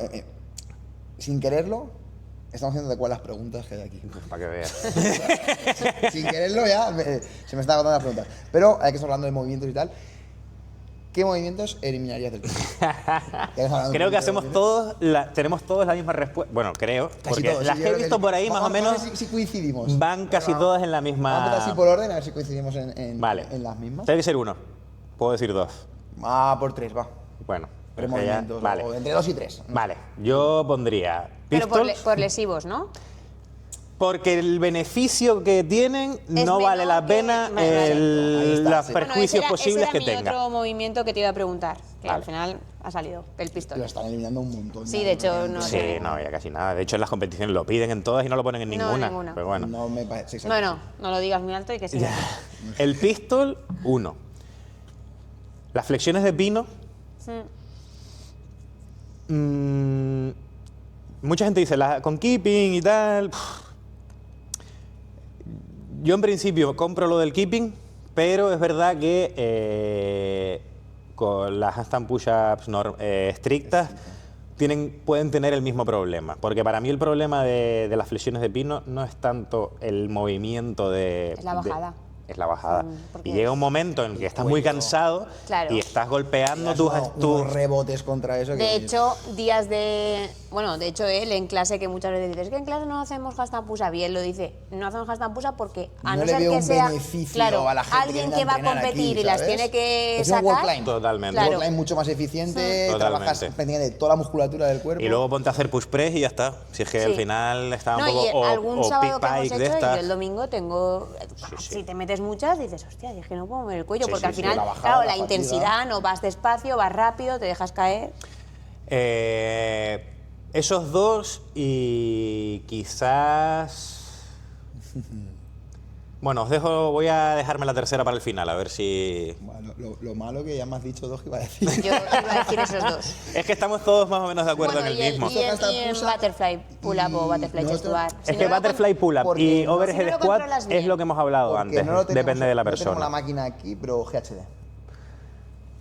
sin quererlo, estamos haciendo de cuál las preguntas que hay aquí. Para que veas. Sin quererlo ya se me están agotando las preguntas. Pero hay que estar hablando de movimientos y tal. ¿Qué movimientos eliminarías del CrossFit? Creo que tenemos todos la misma respuesta. Bueno, creo, Casi porque todos, las sí, que yo he creo visto que por ahí sí. más o Vamos a menos ver si coincidimos. van casi Vamos. todas en la misma... Vamos a empezar así por orden, a ver si coincidimos en Vale. las mismas. Tiene que ser uno. Puedo decir dos. Por 3, va. Bueno. 3 es que ya- movimientos, Vale. o entre 2 y 3. Vale. Yo pondría Pero pistols por lesivos, ¿no? porque el beneficio que tienen no menor vale la que- pena vale, vale. Ahí está, los sí. perjuicios posibles ese que era mi tenga. otro movimiento que te iba a preguntar, que Vale. al final ha salido, el Lo pistol. están eliminando un montón. Sí, de hecho, no Sí, sé. no, ya casi nada. De hecho, en las competiciones lo piden en todas y no lo ponen en No, ninguna. ninguna. Pero bueno. No me parece. Sí, No, no lo digas muy alto y que siga. El pistol, 1. Las flexiones de pino. Mucha gente dice, con keeping y tal. Yo en principio compro lo del keeping, pero es verdad que con las handstand push-ups estrictas pueden tener el mismo problema. Porque para mí el problema de las flexiones de pino no es tanto el movimiento de... Es la bajada. Es la bajada. Porque Y llega un momento en el que estás muy cansado Claro. y estás golpeando Unos tus... rebotes contra eso. De hecho, días de... Bueno, de hecho, él en clase, que muchas veces dice, es que en clase no hacemos handstand push-up, y él lo dice, no hacemos handstand push-up porque a No no le ser veo que un sea beneficio claro, a la gente que alguien viene que a va a entrenar competir aquí, y las ¿sabes? tiene que Es un sacar. workline. Totalmente. Claro. Workline mucho más eficiente, Totalmente. trabajas pendiente de toda la musculatura del cuerpo. Y luego ponte a hacer push press y ya está. Si es que al Sí. final está un No, poco... y algún sábado que hemos pike de hecho, y yo estas. el domingo tengo... sí. Si te metes muchas, dices, hostia, es que no puedo mover el cuello, Sí, porque sí, al sí. final, La bajada, claro, la la fatiga. intensidad, no vas despacio, vas rápido, te dejas caer. Esos dos y quizás... Bueno, voy a dejarme la tercera para el final, a ver si... Bueno, lo malo que ya me has dicho dos que iba a decir. Yo iba a decir esos dos. Es que estamos todos más o menos de acuerdo Bueno, en el y el, mismo. y el- Handstand y el push-up butterfly pull-up o butterfly chest to bar. Es que butterfly pull-up porque y no- overhead si no lo squat controlas es bien. lo que hemos hablado Porque antes, no lo tenemos- depende de la No tenemos la persona. máquina aquí, pero GHD.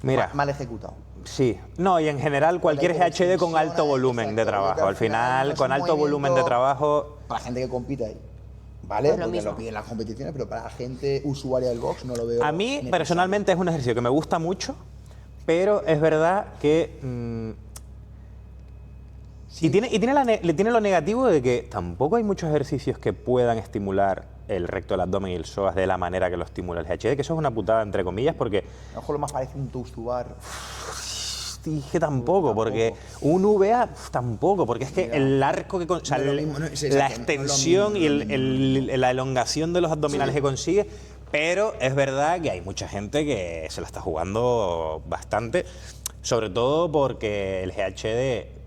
Mira, Mal ejecutado. sí, no, y en general cualquier Con la GHD con alto hiperextensión, volumen de exacto, trabajo. porque Al final, es con un alto volumen de movimiento trabajo, Para la gente que compite ahí. ¿Vale? Pues lo Porque mismo. lo piden las competiciones, pero para la gente usuaria del box no lo veo. a mí necesario. personalmente es un ejercicio que me gusta mucho, pero es verdad que... Y tiene lo negativo de que tampoco hay muchos ejercicios que puedan estimular el recto del abdomen y el psoas de la manera que lo estimula el GHD, que eso es una putada entre comillas, porque A lo mejor lo más parece un toast to bar. dije tampoco, porque un VA tampoco, porque es que Mira. el arco que o sea, No es lo mismo, no, es la exacto, no es lo extensión mismo, y no es lo mismo. la elongación de los abdominales que consigue, pero es verdad que hay mucha gente que se la está jugando bastante, sobre todo porque el GHD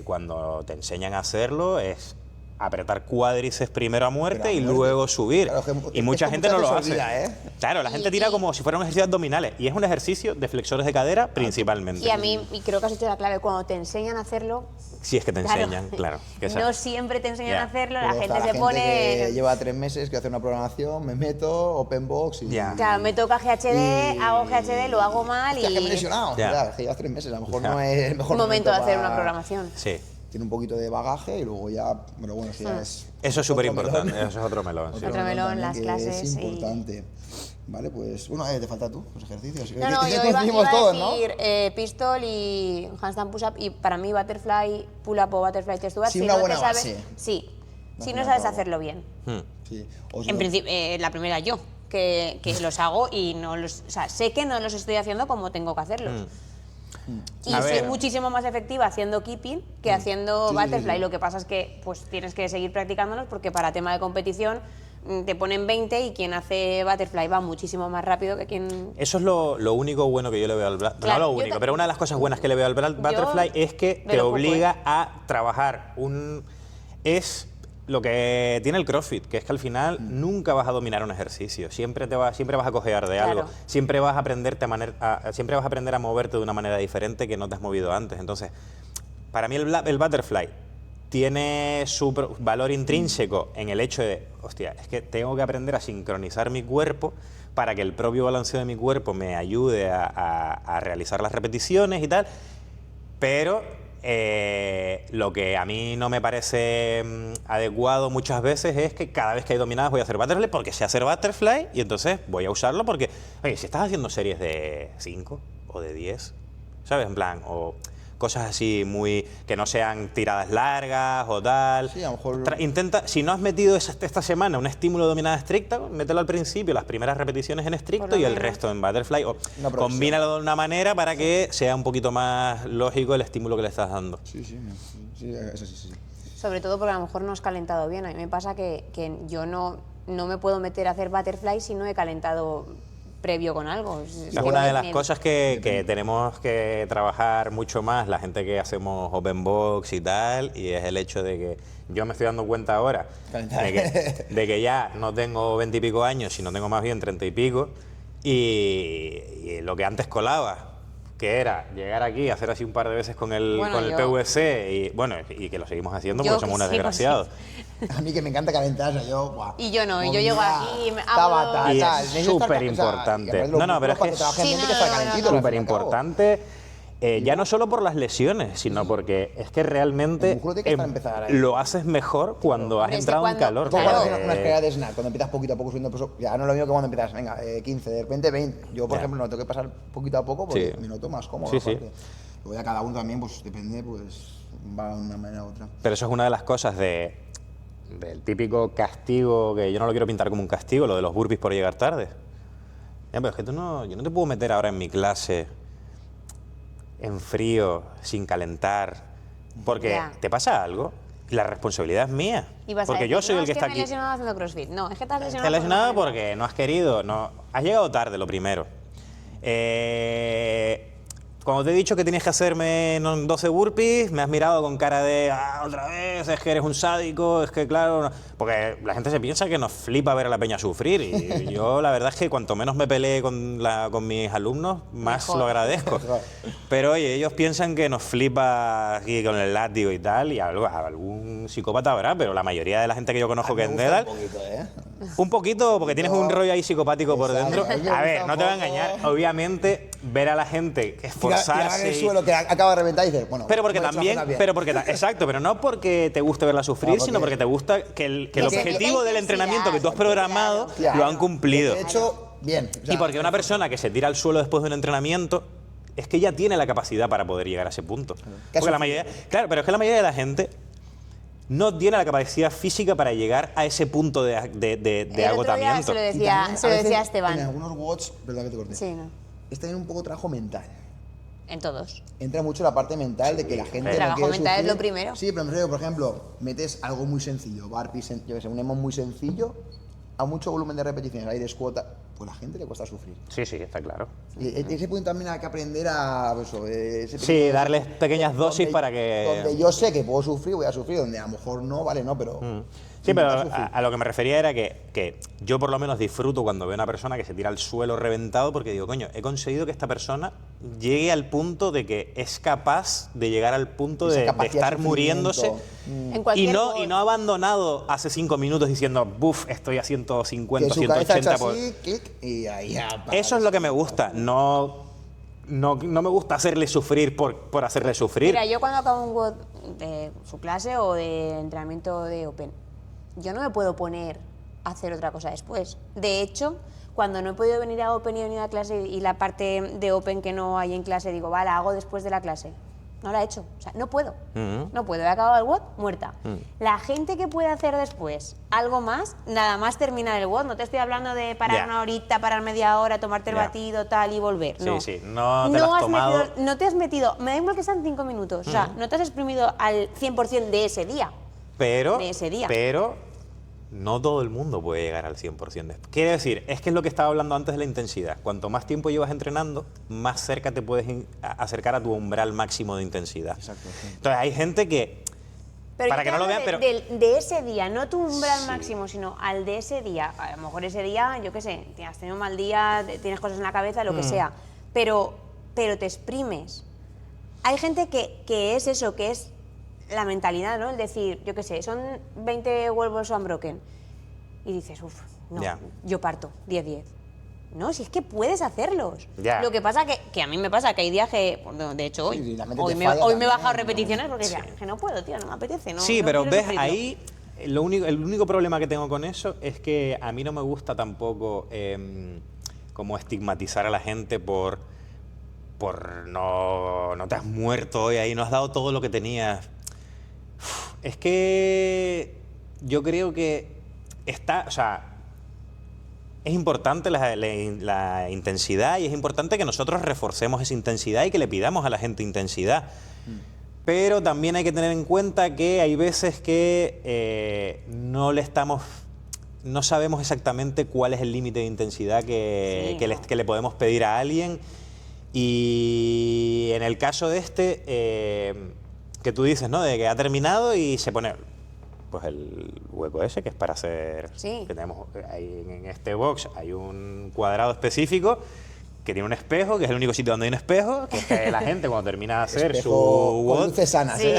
cuando te enseñan a hacerlo es apretar cuádriceps primero a muerte Pero a y muerte. luego subir. Claro, que y mucha esto gente no muchas lo veces hace. se olvida, ¿eh? Claro, la gente tira como si fueran ejercicios abdominales y es un ejercicio de flexores de cadera principalmente. Y a mí, y creo que has hecho la clave, cuando te enseñan a hacerlo, Si es que te claro, enseñan, claro. que no esa- siempre te enseñan Ya. a hacerlo, Luego la está gente se que pone... lleva 3 meses que hace una programación, me meto, open box y. Ya. Claro, me toca GHD, hago GHD, lo hago mal Hostia, que me he y... lesionado. Ya. Ya, que llevas 3 meses, a lo mejor Ya. no es el mejor momento de hacer para- una programación. Sí. Tiene un poquito de bagaje y luego ya. Pero bueno, eso ya es. Eso es súper otro importante, melón. eso es otro melón. sí. Otro melón, también las que clases Es y- importante. Vale, pues. Bueno, te falta tú, los ejercicios. No, no, ¿Qué yo iba coincidimos a todos, ¿no? decir pistol y handstand push-up, y para mí butterfly pull-up o butterfly chest to bar, Sí, si una no te buena sabes, base. sí, Una si no buena sabes base. hacerlo bien. Hmm. Sí. O si En no- principio, la primera yo, que los hago y no los, o sea, sé que no los estoy haciendo como tengo que hacerlos. Y A soy ver. muchísimo más efectiva haciendo keeping que haciendo Sí, sí, butterfly. sí. Lo que pasa es que pues tienes que seguir practicándolos, porque para tema de competición te ponen 20 y quien hace butterfly va muchísimo más rápido que quien... Eso es lo único bueno que yo le veo al Claro, no lo yo único, ta- pero una de las cosas buenas que le veo al butterfly es que me te lo ocupo, obliga a trabajar es lo que tiene el CrossFit, que es que al final nunca vas a dominar un ejercicio, siempre vas a cojear de algo, Claro. siempre vas a aprender a moverte de una manera diferente que no te has movido antes. Entonces, para mí el butterfly tiene su valor intrínseco en el hecho de, hostia, es que tengo que aprender a sincronizar mi cuerpo para que el propio balanceo de mi cuerpo me ayude a realizar las repeticiones y tal, pero lo que a mí no me parece adecuado muchas veces es que cada vez que hay dominadas voy a hacer butterfly porque sé hacer butterfly y entonces voy a usarlo porque, oye, si estás haciendo series de 5 o de 10, ¿sabes? En plan, o cosas así muy que no sean tiradas largas o tal. Sí, a lo mejor- Intenta, si no has metido esta semana un estímulo de dominada estricta, mételo al principio, las primeras repeticiones en estricto Por lo y el menos. resto en butterfly. O Una progresión. combínalo de una manera para que sea un poquito más lógico el estímulo que le estás dando. Sí, eso sí. Sobre todo porque a lo mejor no has calentado bien. A mí me pasa que yo no me puedo meter a hacer butterfly si no he calentado previo con algo. Es una de las cosas que tenemos que trabajar mucho más, la gente que hacemos open box y tal, y es el hecho de que yo me estoy dando cuenta ahora de que ya no tengo 20 y pico años, sino tengo más bien 30 y pico, y lo que antes colaba, que era llegar aquí, hacer así un par de veces con el PVC y bueno, y que lo seguimos haciendo porque somos unos desgraciados. A mí que me encanta calentar, o sea, yo... Buah, y yo no, y yo llego aquí y Tabata, y tal. es súper importante. No, pero es que es súper importante. Ya no solo por las lesiones, sino porque es que realmente lo haces mejor cuando has entrado en calor. Cuando haces una escalera de snatch, cuando empiezas poquito a poco subiendo peso, ya no es lo mismo que cuando empiezas, venga, 15, de repente 20. Yo, por ejemplo, no tengo que pasar poquito a poco porque me noto más cómodo. Luego ya cada uno también, pues depende, pues va de una manera u otra. Pero eso es una de las cosas del típico castigo, que yo no lo quiero pintar como un castigo, lo de los burpees por llegar tarde. Ya, pero es que yo no te puedo meter ahora en mi clase en frío, sin calentar, porque te pasa algo, la responsabilidad es mía. Porque yo soy el que está aquí. Me he lesionado haciendo CrossFit. No, es que te has lesionado. Te has lesionado porque no has querido, has llegado tarde, lo primero. Cuando te he dicho que tienes que hacerme 12 burpees, me has mirado con cara de, otra vez, es que eres un sádico, es que claro... Porque la gente se piensa que nos flipa ver a la peña sufrir y yo la verdad es que cuanto menos me peleé con mis alumnos, más lo agradezco. Pero oye, ellos piensan que nos flipa aquí con el látigo y tal, y algún psicópata habrá, pero la mayoría de la gente que yo conozco que es Nedal... Un poquito, porque tienes un rollo ahí psicopático por dentro. A ver, no te voy a engañar, obviamente ver a la gente esforzarse... en el suelo que acaba de reventar y dices, bueno... Pero porque también... Exacto, pero no porque te guste verla sufrir, sino porque te gusta que el objetivo del entrenamiento que tú has programado lo han cumplido. De hecho, bien. Y porque una persona que se tira al suelo después de un entrenamiento es que ya tiene la capacidad para poder llegar a ese punto. Porque la mayoría, claro, pero es que la mayoría de la gente no tiene la capacidad física para llegar a ese punto de agotamiento. Se lo decía Esteban. En algunos WODs, perdón que te corté, es también un poco trabajo mental. En todos. Entra mucho la parte mental de que la gente... El trabajo mental es lo primero. Sí, pero por ejemplo, metes algo muy sencillo, burpees, yo que sé, un EMOM muy sencillo, a mucho volumen de repeticiones, aire squat, pues a la gente le cuesta sufrir. Sí, está claro. Y ese punto también hay que aprender a... darles pequeñas dosis para que... Donde yo sé que puedo sufrir, voy a sufrir, donde a lo mejor no, vale, no, pero... Sí, pero a lo que me refería era que yo por lo menos disfruto cuando veo a una persona que se tira al suelo reventado porque digo, coño, he conseguido que esta persona llegue al punto de que es capaz de llegar al punto de estar muriéndose y no ha abandonado hace 5 minutos diciendo, buf, estoy a 150, 180 por... y ahí Eso es lo que me gusta, no me gusta hacerle sufrir por hacerle sufrir. Mira, yo cuando acabo un WOD de su clase o de entrenamiento de Open, yo no me puedo poner a hacer otra cosa después. De hecho, cuando no he podido venir a Open y he venido a clase y la parte de Open que no hay en clase, digo, vale, la hago después de la clase. No la he hecho. O sea, no puedo. No puedo. He acabado el WOD, muerta. La gente que puede hacer después algo más, nada más terminar el WOD, no te estoy hablando de parar una horita, parar media hora, tomarte el batido, tal, y volver. No. Sí, no te lo has tomado. No te has metido, me da igual que sean 5 minutos. O sea, no te has exprimido al 100% de ese día. Pero no todo el mundo puede llegar al 100%. Quiere decir, es que es lo que estaba hablando antes de la intensidad. Cuanto más tiempo llevas entrenando, más cerca te puedes acercar a tu umbral máximo de intensidad. Exacto. Sí. Entonces hay gente que... Pero para que no lo vean, pero... de ese día, no tu umbral máximo, sino al de ese día. A lo mejor ese día, yo qué sé, has tenido un mal día, tienes cosas en la cabeza, lo que sea. Pero te exprimes. Hay gente que es eso, que es la mentalidad, ¿no? El decir, yo qué sé, son 20 huevos unbroken. Y dices, uff, no, yo parto, 10-10. No, si es que puedes hacerlos. Lo que pasa que a mí me pasa que hay días que, de hecho hoy me he bajado repeticiones porque que no puedo, tío, no me apetece. No, sí, no pero ves, sufrirlo. ahí el único problema que tengo con eso es que a mí no me gusta tampoco como estigmatizar a la gente por no te has muerto hoy ahí, no has dado todo lo que tenías. Es que yo creo que es importante la intensidad y es importante que nosotros reforcemos esa intensidad y que le pidamos a la gente intensidad. Pero también hay que tener en cuenta que hay veces que no sabemos exactamente cuál es el límite de intensidad que le podemos pedir a alguien. Y en el caso de que tú dices, ¿no? De que ha terminado y se pone pues el hueco ese que es para hacer... Sí. Que tenemos ahí en este box hay un cuadrado específico que tiene un espejo, que es el único sitio donde hay un espejo, que es que la gente cuando termina de hacer su Con WOD, luces sanas, Sí.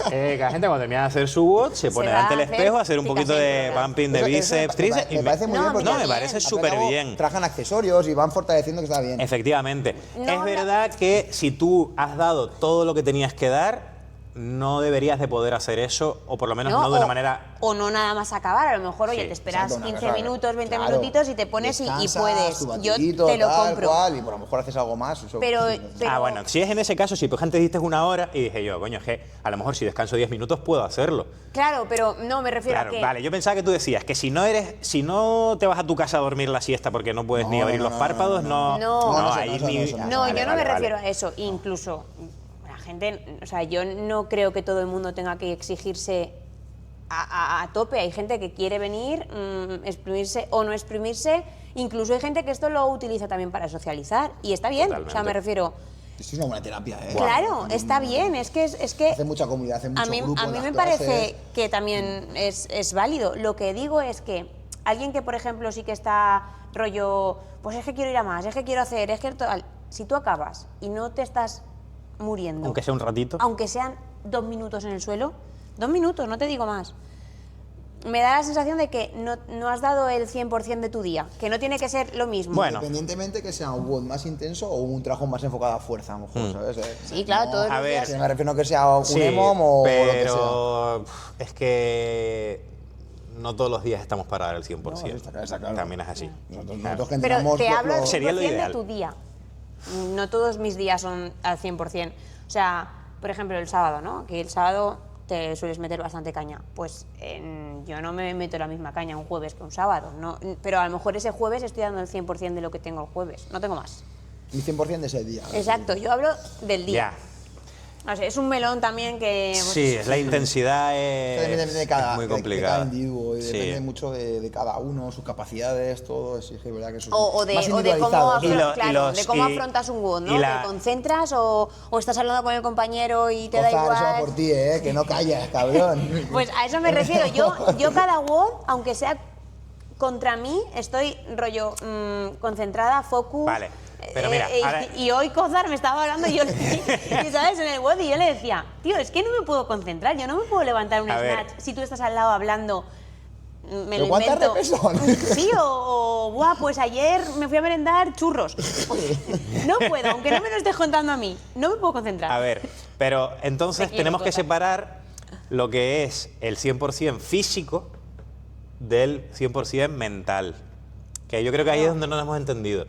que la gente cuando termina de hacer su WOD se pone va delante a del hacer espejo a hacer un poquito de picación, pumping de Eso bíceps, tríceps. me parece muy No, bien porque a mí me también. parece al fin y súper al cabo bien. Trajan accesorios y van fortaleciendo que está bien. Efectivamente. No, Es verdad que si tú has dado todo lo que tenías que dar, no deberías de poder hacer eso, o por lo menos no de una manera... O no nada más acabar, a lo mejor, oye, Sí, te esperas Exacto, una 15 cosa, minutos, 20 claro, minutitos y te pones y descansas, puedes. tu Yo batidito, te lo tal, compro. cual, y por lo mejor haces algo más. Eso, Pero- sí, pero- Ah, bueno, si es en ese caso, sí, pues antes diste 1 hora y dije yo, coño, es que a lo mejor si descanso 10 minutos puedo hacerlo. Claro, pero no, me refiero Claro, a que... vale, yo pensaba que tú decías que si no te vas a tu casa a dormir la siesta porque no puedes ni No, abrir no, los no, párpados, no, no, ahí eso no, ni- eso no. No, Vale, yo no vale, me refiero vale. a eso. Incluso la gente, o sea, yo no creo que todo el mundo tenga que exigirse a tope. Hay gente que quiere venir, exprimirse o no exprimirse. Incluso hay gente que esto lo utiliza también para socializar. Y está bien, o sea, Totalmente. me refiero... Esto es una buena terapia, ¿eh? Claro, está bien, es que... Hace mucha comunidad, hace mucho a mí grupo en me las parece clases. que también es válido. Lo que digo es que alguien que, por ejemplo, sí que está rollo, pues es que quiero ir a más, es que quiero hacer, es que tal, si tú acabas y no te estás muriendo, Aunque sea un ratito. aunque sean 2 minutos en el suelo, 2 minutos, no te digo más, me da la sensación de que no has dado el 100% de tu día, que no tiene que ser lo mismo. Bueno. Independientemente que sea un WOD más intenso o un trabajo más enfocado a fuerza, a lo mejor, ¿sabes? Sí, claro, todos A los ver, días... Que me refiero a que sea un Sí, EMOM o lo que sea. pero es que no todos los días estamos para dar el 100%. No, eso está claro. También es así. Nosotros que Pero entrenamos te hablo al Sería lo 100% de ideal. tu día. No todos mis días son al 100%. O sea, por ejemplo, el sábado, ¿no? Que el sábado te sueles meter bastante caña. Pues yo no me meto la misma caña un jueves que un sábado. No, pero a lo mejor ese jueves estoy dando el 100% de lo que tengo el jueves. No tengo más. el 100% de ese día. Exacto, yo hablo del día. Ya. No sé, es un melón también que... pues, Sí, la intensidad Depende es, de cada, es muy de cada complicada. individuo y Sí. depende mucho de cada uno, sus capacidades, todo. Sí, es verdad que eso es O de más cómo, individualizado. Y lo- claro, los- de cómo y- afrontas un WOD, y ¿no? la- ¿Te concentras o estás hablando con el compañero y te da Ozar, eso va igual? por ti, que no callas, cabrón. Pues a eso me refiero. Yo cada WOD, aunque sea contra mí, estoy rollo concentrada, focus. Vale, pero mira, ahora- y hoy Cozar me estaba hablando y yo, y, ¿sabes? En el WOD y yo le decía, tío, es que no me puedo concentrar, yo no me puedo levantar un A ver. snatch si tú estás al lado hablando. Me ¿Pero lo cuántas invento. de peso? Sí, buah, pues ayer me fui a merendar churros. No puedo, aunque no me lo estés contando a mí, no me puedo concentrar. A ver, pero entonces Te quiero, tenemos que Cota. separar lo que es el 100% físico del 100% mental. Que yo creo que ahí es donde no nos hemos entendido.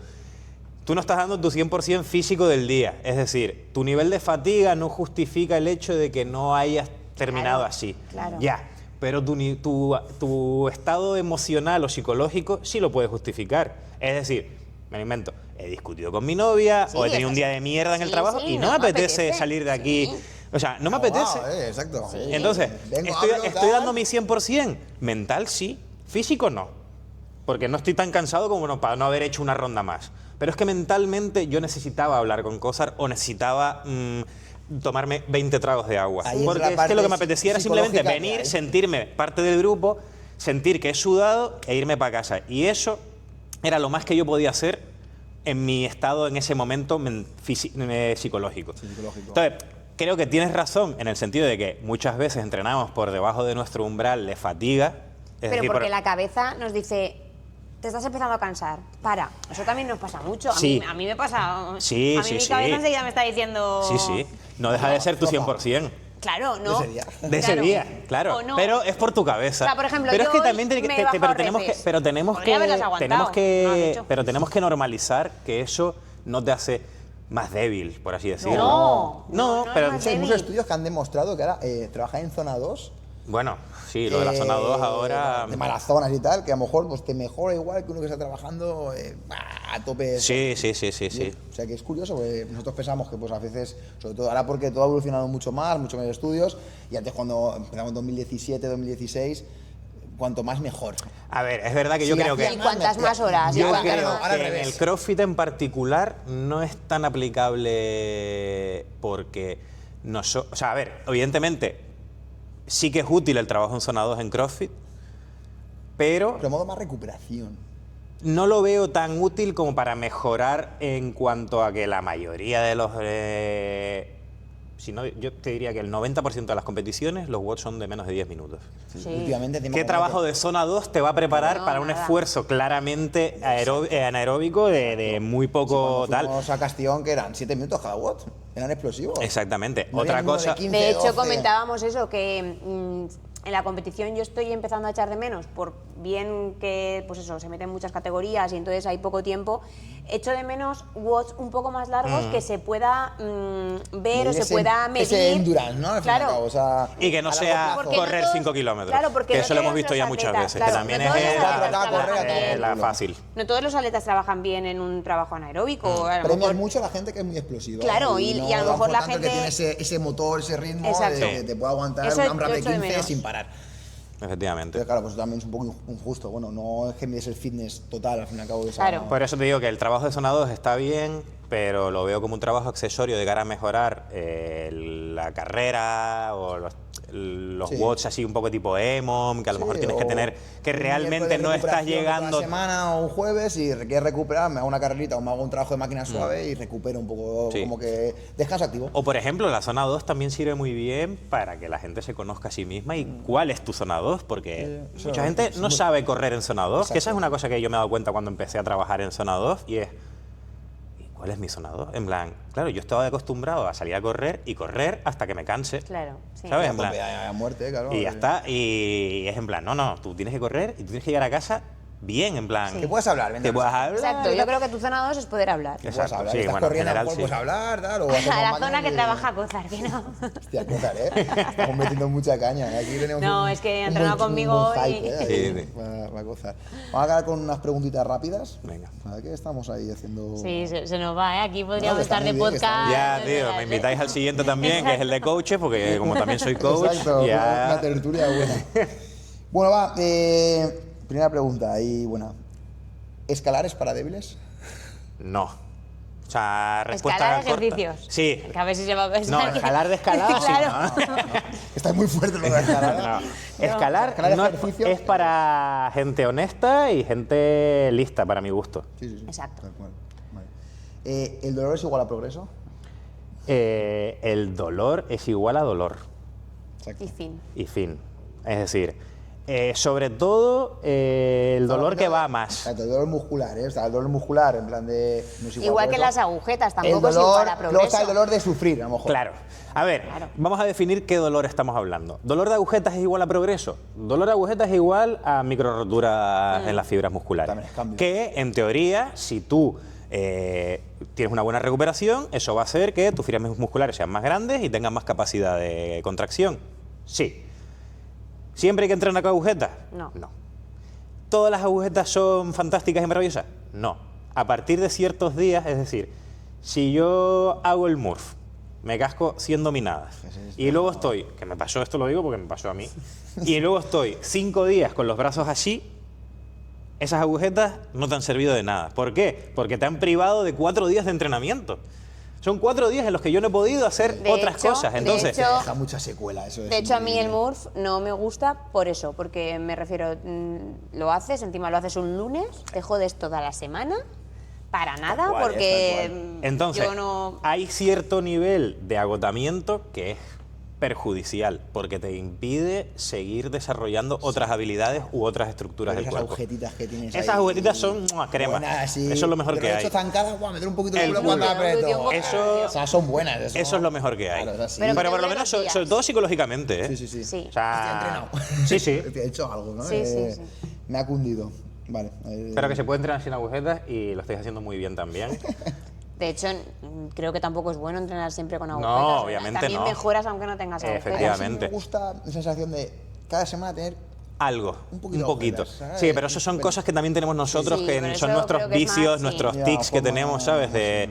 Tú no estás dando tu 100% físico del día. Es decir, tu nivel de fatiga no justifica el hecho de que no hayas terminado Claro, así. claro. Ya. Pero tu estado emocional o psicológico sí lo puedes justificar. Es decir, me lo invento, he discutido con mi novia Sí, o he tenido un eso día de mierda en el sí, trabajo sí, y no no me me apetece apetece. salir de aquí. Sí. O sea, no me apetece. Exacto. Entonces, Vengo, estoy, hablo, estoy tal. dando mi 100%. Mental sí, físico no. Porque no estoy tan cansado como para no haber hecho una ronda más. Pero es que mentalmente yo necesitaba hablar con Cosar o necesitaba tomarme 20 tragos de agua. Ahí Porque entra la es que parte lo que me apetecía era simplemente psicológica que venir, hay. sentirme parte del grupo, sentir que he sudado e irme para casa. Y eso era lo más que yo podía hacer en mi estado en ese momento psicológico. Psicológico. Entonces, creo que tienes razón en el sentido de que muchas veces entrenamos por debajo de nuestro umbral de fatiga. Es Pero decir, porque la cabeza nos dice, te estás empezando a cansar, para. Eso también nos pasa mucho. Sí. A mí me pasa. Sí, a mí sí, mi sí. cabeza enseguida me está diciendo. Sí, sí. No deja de ser tu 100%. Claro, ¿no? De ese día. De ese Claro. día, claro. O no. Pero es por tu cabeza. O sea, por ejemplo, pero es yo que hoy también me he pero bajado tenemos repes. que, pero tenemos Podría haberlas aguantado, no has pero hecho. tenemos que normalizar que eso no te hace más débil, por así decirlo. No pero es más De hecho, hay muchos débil. estudios que han demostrado que ahora trabajar en zona 2 bueno, sí, lo de la zona 2 ahora. de malas zonas y tal, que a lo mejor pues, te mejora igual que uno que está trabajando a tope. Sí. O sea que es curioso, porque nosotros pensamos que pues a veces, sobre todo ahora porque todo ha evolucionado mucho más estudios, y antes cuando empezamos en 2017, 2016, cuanto más mejor. A ver, es verdad que yo Sí, creo hacía que. ¿Y cuántas más horas? Yo Ahora, creo claro, ahora al que en revés. el CrossFit en particular no es tan aplicable porque o sea, a ver, evidentemente sí que es útil el trabajo en zona 2 en CrossFit, pero Pero modo más recuperación. no lo veo tan útil como para mejorar en cuanto a que la mayoría de los... si no, yo te diría que el 90% de las competiciones, los WODs son de menos de 10 minutos. Sí. Últimamente, ¿Qué trabajo de zona 2 te va a preparar para un nada. esfuerzo claramente anaeróbico de muy poco tal? Fuimos a Castellón, que eran 7 minutos cada WOD. Eran explosivos. Exactamente. No Otra había ninguno de cosa... 15, De hecho, 12. comentábamos eso, que en la competición yo estoy empezando a echar de menos, por bien que pues eso, se meten muchas categorías y entonces hay poco tiempo, echo de menos WODs un poco más largos que se pueda ver o se pueda medir. Ese endurance, ¿no? Al fin y al Claro. cabo, o sea, Y que no a largo sea plazo. Porque no correr todos- 5 kilómetros. claro, porque que no eso lo hemos todos visto los ya muchas atletas, veces. claro, que también no todos es los atletas trabajan la bien. fácil. No todos los atletas trabajan bien en un trabajo anaeróbico. A lo Premias mejor- mucho a la gente que es muy explosiva. Claro, y a lo no mejor la tanto gente- que tiene ese motor, ese ritmo Exacto. de que te puede aguantar Eso un AMRAP yo de echo de 15 menos. sin parar. Efectivamente. Entonces, claro, pues también es un poco injusto. Bueno, no es que es el fitness total, al fin y al cabo. De esa- Claro. Por eso te digo que el trabajo de zona 2 está bien, pero lo veo como un trabajo accesorio de cara a mejorar la carrera o los Sí. WODs así un poco tipo EMOM, que a lo Sí, mejor tienes que o tener que un realmente miércoles de no estás recuperación llegando. Una semana o un jueves y requiere recuperar, me hago una carrerita o me hago un trabajo de máquina suave y recupero un poco, Sí. como que descanso activo. O por ejemplo, la zona 2 también sirve muy bien para que la gente se conozca a sí misma y cuál es tu zona 2, porque Sí, eso mucha gente es no muy- sabe correr en zona 2, que esa Exacto. es una cosa que yo me he dado cuenta cuando empecé a trabajar en zona 2 y es, ¿y cuál es mi zona 2? En plan, claro, yo estaba acostumbrado a salir a correr y correr hasta que me canse. Claro, sí. ¿Sabes? Ya, En plan, a muerte, claro. y ya está, y es en plan, no, tú tienes que correr y tú tienes que llegar a casa bien, en plan. Que puedas hablar, vente Que a puedas casa. hablar. Exacto, yo creo que tu zona 2 es poder hablar. Que puedas Exacto, hablar. sí, Estás bueno, en corriendo, a lo general, mejor sí. puedes hablar, tal, o vas A la con zona máquinas que y- trabaja Cozar, que no. Hostia, Cozar, estamos metiendo mucha caña. Aquí tenemos No, es que ha un entrenado buen- conmigo un buen hype, y- ahí, Sí, sí. para Cozar. Vamos a acabar con unas preguntitas rápidas. Venga. ¿Para qué estamos ahí haciendo...? Sí, se nos va, ¿eh? Aquí podríamos que está estar de muy bien, que está podcast. muy Ya, tío, me invitáis al siguiente también, que es el de coaches, porque como también soy coach, Exacto, una ya... tertulia buena. Bueno, va, primera pregunta, ahí, buena. ¿Escalar es para débiles? No. O sea, respuesta Escalar corta. ejercicios. Sí. Que a ver si se va a pensar. No, escalar de escalada, sí, Claro. Está muy fuerte lo de escalar. No. Escalar Escalar no ejercicio. es para gente honesta y gente lista, para mi gusto. Sí, sí, sí. Exacto. Tal cual. Vale. ¿El dolor es igual a progreso? El dolor es igual a dolor. Exacto. Y fin. Y fin. Es decir, sobre todo el dolor que va a más. Exacto, el dolor muscular, ¿eh? O sea, el dolor muscular, en plan de... No es Igual que progreso. las agujetas, El tampoco es dolor, igual a luego progreso. está el dolor de sufrir, a lo mejor. Claro. A ver, vamos a definir qué dolor estamos hablando. ¿Dolor de agujetas es igual a progreso? Dolor de agujetas es igual a microroturas en las fibras musculares. También es cambio. Que, en teoría, si tú tienes una buena recuperación, eso va a hacer que tus fibras musculares sean más grandes y tengan más capacidad de contracción. Sí. ¿Siempre hay que entrenar con agujetas? No. No. ¿Todas las agujetas son fantásticas y maravillosas? No. A partir de ciertos días, es decir, si yo hago el MURF, me casco 100 dominadas, y luego estoy, que me pasó, esto lo digo porque me pasó a mí, y luego estoy 5 días con los brazos así, esas agujetas no te han servido de nada. ¿Por qué? Porque te han privado de 4 días de entrenamiento. Son 4 días en los que yo no he podido hacer De otras hecho- cosas. de Entonces, hecho- Deja mucha secuela, eso es. De hecho, a mí el increíble. MURF no me gusta por eso, porque me refiero, lo haces, encima lo haces un lunes, te jodes toda la semana, para nada, cual, porque tal cual. entonces yo no... hay cierto nivel de agotamiento que es perjudicial, porque te impide seguir desarrollando otras habilidades u otras estructuras del Esas cuerpo. agujetitas que tienes Esas ahí, agujetitas son crema. buenas, sí. Eso es lo mejor Pero que de hay. hecho, zancadas, guau, meter un poquito de El culo cuando glúteo, aprieto. glúteo, Eso- O sea, son buenas. Eso es lo mejor que hay. Claro, o sea, sí. Pero, Pero por lo que menos, dure los sobre días. todo psicológicamente, ¿eh? Sí, sí, sí. Sí. O sea, Estoy entrenado. sí, sí. He hecho algo, ¿no? Sí, sí, sí. Me ha cundido. Vale. Pero que se puede entrenar sin agujetas y lo estáis haciendo muy bien también. De hecho, creo que tampoco es bueno entrenar siempre con agujetas. No, obviamente También no. mejoras aunque no tengas agujetas. Efectivamente. Me gusta la sensación de cada semana tener Algo, Un un poquito poquito. de agujetas, Sí, ¿sabes? pero eso son Pero- cosas que también tenemos nosotros, Sí, que pero son eso nuestros creo que es más, vicios, sí. nuestros Ya, tics que forma- tenemos, ¿sabes?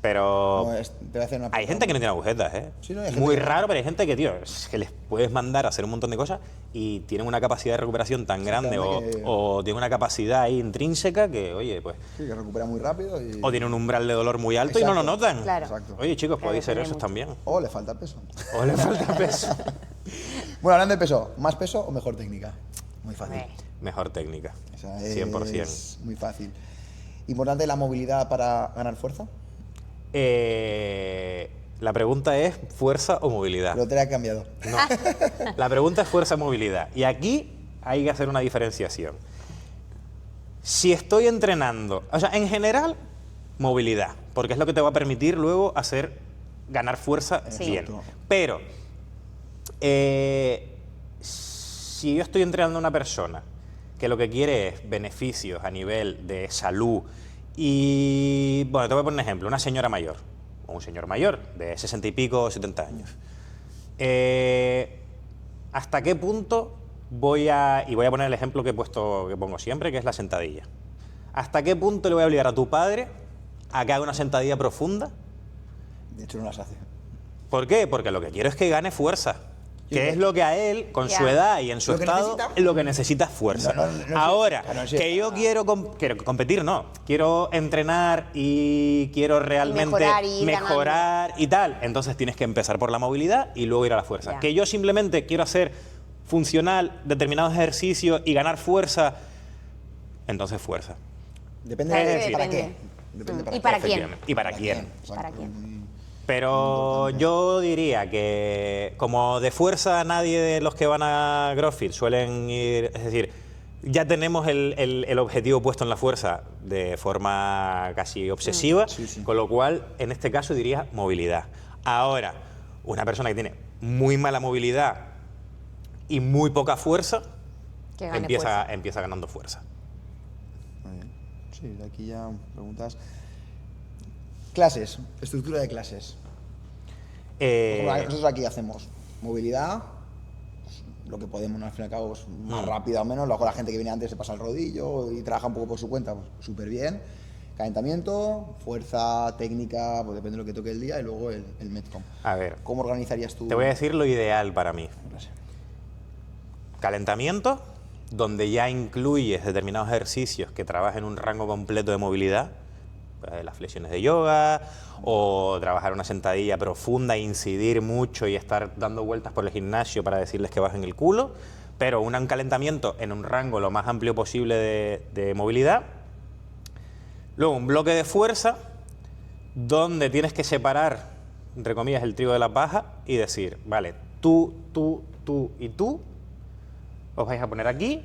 Pero No, te voy a hacer una hay gente que no tiene agujetas, ¿eh? Sí, no, hay gente Muy que no. raro, pero hay gente que, tío, es que les puedes mandar a hacer un montón de cosas y tienen una capacidad de recuperación tan grande grande que- o tienen una capacidad ahí intrínseca que, oye, pues... Sí, que recupera muy rápido y... O tienen un umbral de dolor muy alto y no lo Exacto. notan. Claro. Exacto. Oye, chicos, Claro, podéis ser tiene esos mucho. también. O le falta peso. O les falta peso. Bueno, hablando de peso, ¿más peso o mejor técnica? Muy fácil. mejor técnica. Esa 100%. es muy fácil. ¿Importante la movilidad para ganar fuerza? La pregunta es fuerza o movilidad. Pero te la he cambiado. No. La pregunta es fuerza o movilidad. Y aquí hay que hacer una diferenciación. Si estoy entrenando, o sea, en general, movilidad, porque es lo que te va a permitir luego ganar fuerza bien. Pero, si yo estoy entrenando a una persona que lo que quiere es beneficios a nivel de salud y, bueno, te voy a poner un ejemplo, una señora mayor, o un señor mayor de 60 y pico, 70 años. ¿Hasta qué punto y voy a poner el ejemplo que pongo siempre, que es la sentadilla? ¿Hasta qué punto le voy a obligar a tu padre a que haga una sentadilla profunda? De hecho, no las hace. ¿Por qué? Porque lo que quiero es que gane fuerza. Que es lo que a él, con su edad y en su estado, lo que necesita es fuerza. Ahora, que yo quiero competir, no. Quiero entrenar y quiero realmente mejorar y tal. Entonces tienes que empezar por la movilidad y luego ir a la fuerza. Que yo simplemente quiero hacer funcional determinados ejercicios y ganar fuerza, entonces fuerza. Depende de para qué. ¿Y para quién? ¿Y para quién? ¿Para quién? Pero yo diría que como de fuerza nadie de los que van a CrossFit suelen ir, es decir, ya tenemos el objetivo puesto en la fuerza de forma casi obsesiva, con lo cual en este caso diría movilidad. Ahora, una persona que tiene muy mala movilidad y muy poca fuerza, empieza ganando fuerza. Muy bien. Sí, de aquí ya preguntas. Clases, estructura de clases. Nosotros aquí hacemos movilidad, pues, lo que podemos, al fin y al cabo, pues, más rápida o menos. Luego la gente que viene antes se pasa el rodillo y trabaja un poco por su cuenta, pues súper bien. Calentamiento, fuerza, técnica, pues depende de lo que toque el día, y luego el Metcom. A ver, ¿cómo organizarías tú? Te voy a decir lo ideal para mí. Calentamiento, donde ya incluyes determinados ejercicios que trabajen un rango completo de movilidad, las flexiones de yoga, o trabajar una sentadilla profunda, incidir mucho y estar dando vueltas por el gimnasio para decirles que bajen el culo, pero un calentamiento en un rango lo más amplio posible de movilidad. Luego un bloque de fuerza, donde tienes que separar, entre comillas, el trigo de la paja y decir, vale, tú y tú os vais a poner aquí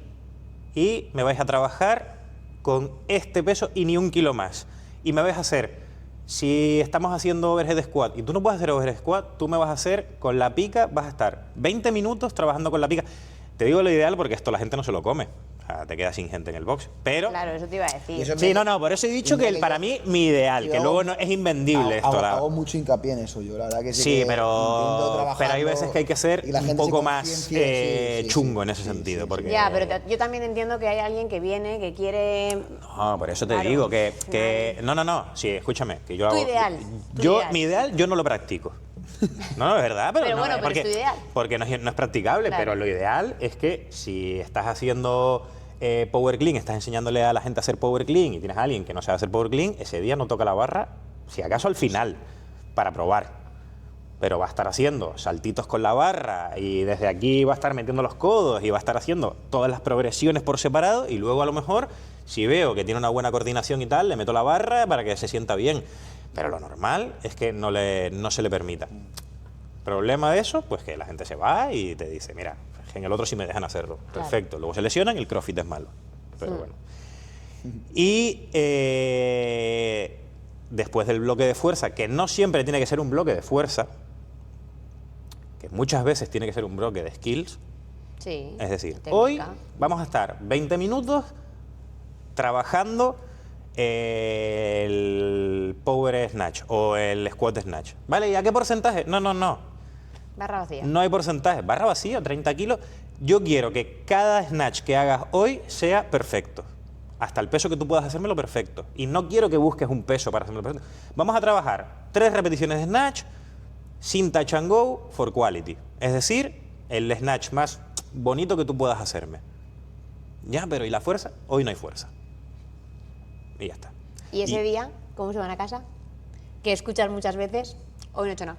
y me vais a trabajar con este peso y ni un kilo más. Y me vais a hacer, si estamos haciendo overhead squat y tú no puedes hacer overhead squat, tú me vas a hacer con la pica, vas a estar 20 minutos trabajando con la pica. Te digo lo ideal porque esto la gente no se lo come. O sea, te quedas sin gente en el box. Pero... Claro, eso te iba a decir. Sí, no, por eso he dicho que para mí mi ideal, que luego no, es invendible esto. Hago mucho hincapié en eso yo, la verdad que sí, pero hay veces que hay que ser un poco más chungo en ese sentido. Porque... Ya, pero yo también entiendo que hay alguien que viene, que quiere... No, por eso te digo que... No, sí, escúchame, que yo tu hago... ideal. Mi ideal yo no lo practico. No, es verdad, pero no, bueno, pero porque, es tu ideal. Porque no es practicable, claro. Pero lo ideal es que si estás haciendo power clean, estás enseñándole a la gente a hacer power clean y tienes a alguien que no sabe hacer power clean, ese día no toca la barra, si acaso al final, para probar. Pero va a estar haciendo saltitos con la barra y desde aquí va a estar metiendo los codos y va a estar haciendo todas las progresiones por separado y luego a lo mejor, si veo que tiene una buena coordinación y tal, le meto la barra para que se sienta bien. Pero lo normal es que no se le permita. ¿Problema de eso? Pues que la gente se va y te dice, mira, en el otro sí me dejan hacerlo. Claro. Perfecto. Luego se lesionan y el CrossFit es malo. Pero bueno. Y después del bloque de fuerza, que no siempre tiene que ser un bloque de fuerza, que muchas veces tiene que ser un bloque de skills. Sí. Es decir, técnica. Hoy vamos a estar 20 minutos trabajando el power snatch o el squat snatch. ¿Vale? ¿Y a qué porcentaje? No. Barra vacía. No hay porcentaje. Barra vacía, 30 kilos. Yo quiero que cada snatch que hagas hoy sea perfecto. Hasta el peso que tú puedas hacérmelo perfecto. Y no quiero que busques un peso para hacérmelo perfecto. Vamos a trabajar 3 repeticiones de snatch sin touch and go for quality. Es decir, el snatch más bonito que tú puedas hacerme. Ya, pero ¿y la fuerza? Hoy no hay fuerza. Y ya está. ¿Y ese día, cómo se van a casa? Que escuchas muchas veces, hoy no he hecho nada.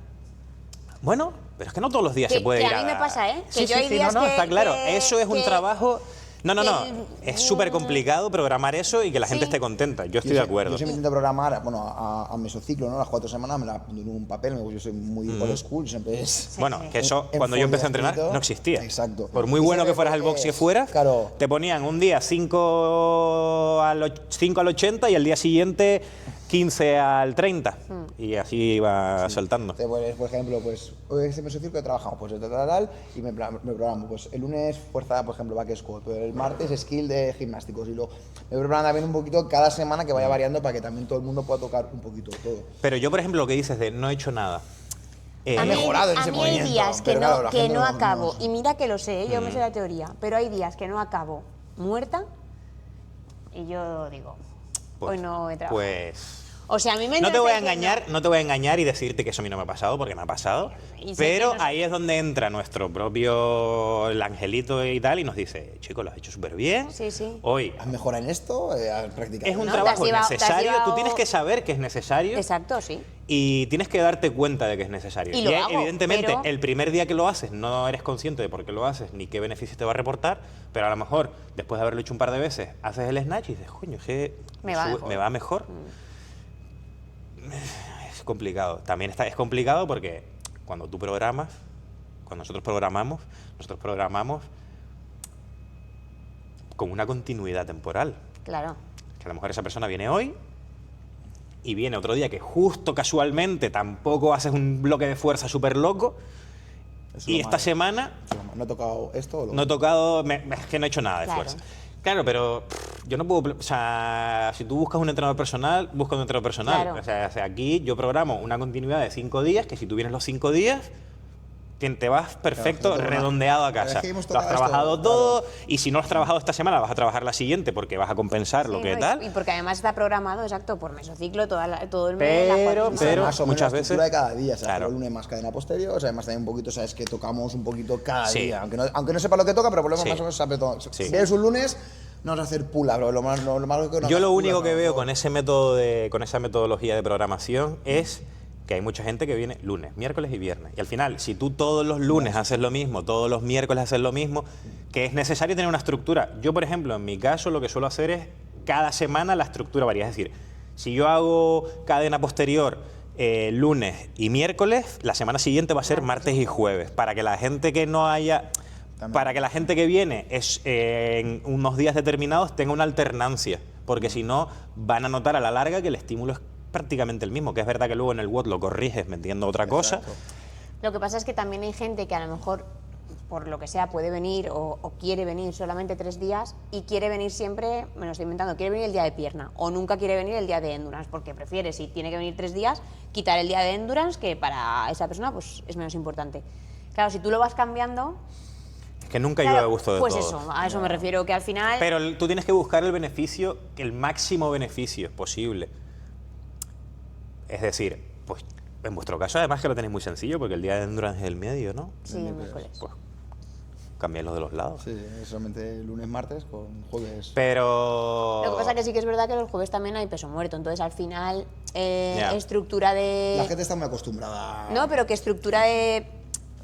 Bueno, pero es que no todos los días se puede ir a mí me pasa, ¿eh? Que sí, yo hay días está claro. Eso es un que... trabajo No. Es súper complicado programar eso y que la gente esté contenta. Yo estoy de acuerdo. Yo siempre intento programar, bueno, a mesociclo, ¿no? Las 4 semanas me la pongo en un papel, yo soy muy old school, siempre es... Bueno, que eso cuando yo empecé a entrenar no existía. Exacto. Por muy bueno que fueras al box que fueras, claro, te ponían un día 5 al 80 y al día siguiente 15 al 30. Y así iba saltando. Pues, por ejemplo, pues hoy es mesociclo que trabajamos, pues tal, y me programo. Pues el lunes fuerza, por ejemplo, back squat, pero el martes skill de gimnásticos. Y luego me programo también un poquito cada semana que vaya variando para que también todo el mundo pueda tocar un poquito de todo. Pero yo, por ejemplo, lo que dices de no he hecho nada. Ha mejorado en ese movimiento. A mí hay días que pero no, claro, la que gente no no acabo, sé. y mira que lo sé, yo me sé la teoría, pero hay días que no acabo muerta y yo digo, hoy no he trabajado. Pues... O sea, a mí me No te voy a entristece, engañar, no te voy a engañar y decirte que eso a mí no me ha pasado, porque me ha pasado. Y sé Pero que no- ahí es donde entra nuestro propio el angelito y tal y nos dice, chico, lo has hecho súper bien. Sí, sí. Hoy ¿Has mejorado en esto? ¿Has practicado? es un No, trabajo te has llevado- necesario. te has Tú llevado- tienes que saber que es necesario Exacto, sí. y tienes que darte cuenta de que es necesario. Y lo hago, evidentemente, pero- el primer día que lo haces no eres consciente de por qué lo haces ni qué beneficios te va a reportar, pero a lo mejor después de haberlo hecho un par de veces haces el snatch y dices, coño, es que Me va mejor. me va mejor. Es complicado. También es complicado porque cuando tú programas, cuando nosotros programamos con una continuidad temporal. Claro. Que a lo mejor esa persona viene hoy y viene otro día que justo casualmente tampoco haces un bloque de fuerza súper loco Eso y es lo esta malo. semana ¿No he tocado esto? no he tocado, es que no he hecho nada de Claro. fuerza. Claro, pero yo no puedo, o sea, si tú buscas un entrenador personal, busca un entrenador personal. Claro. O sea, aquí yo programo una continuidad de 5 días, que si tú vienes los 5 días, te vas perfecto, Claro, redondeado a Pero es casa. que hemos Lo has tocado trabajado esto, todo y si no lo has trabajado esta semana, vas a trabajar la siguiente porque vas a compensar lo Sí, que ¿no? tal. Y porque además está programado, exacto, por mesociclo todo el mes. Pero- Más pero- o menos muchas la estructura veces- de cada día, o sea, Claro. el lunes más cadena posterior, o sea, además también un poquito, sabes que tocamos un poquito cada Sí. día, aunque no sepa lo que toca, pero por lo menos Sí. más o menos sabe todo. Sí. Si es un lunes, no vas a hacer pull-up, pero lo más que no Yo hagas lo pull-up, único que no, veo no. con ese método con esa metodología de programación es que hay mucha gente que viene lunes, miércoles y viernes. Y al final, si tú todos los lunes haces lo mismo, todos los miércoles haces lo mismo, que es necesario tener una estructura. Yo, por ejemplo, en mi caso, lo que suelo hacer es cada semana la estructura varía. Es decir, si yo hago cadena posterior lunes y miércoles, la semana siguiente va a ser martes y jueves, para que la gente que no haya... También. Para que la gente que viene en unos días determinados tenga una alternancia, porque si no van a notar a la larga que el estímulo es prácticamente el mismo, que es verdad que luego en el WOD lo corriges metiendo otra cosa. Exacto. Lo que pasa es que también hay gente que a lo mejor, por lo que sea, puede venir o quiere venir solamente 3 días y quiere venir siempre, me lo estoy inventando, quiere venir el día de pierna o nunca quiere venir el día de endurance, porque prefiere, si tiene que venir 3 días, quitar el día de endurance, que para esa persona pues es menos importante. Claro, si tú lo vas cambiando... Es que nunca claro, lleva a gusto de pues todo. eso, a eso me refiero, que al final... Pero tú tienes que buscar el beneficio, el máximo beneficio posible. Es decir, pues en vuestro caso además que lo tenéis muy sencillo, porque el día de endurance es el medio, ¿no? sí, miércoles. Pues cambiáis de los lados. Sí, es solamente lunes, martes con jueves. Pero... Lo que pasa que sí que es verdad que los jueves también hay peso muerto, entonces al final Ya. estructura de... La gente está muy acostumbrada. No, pero que estructura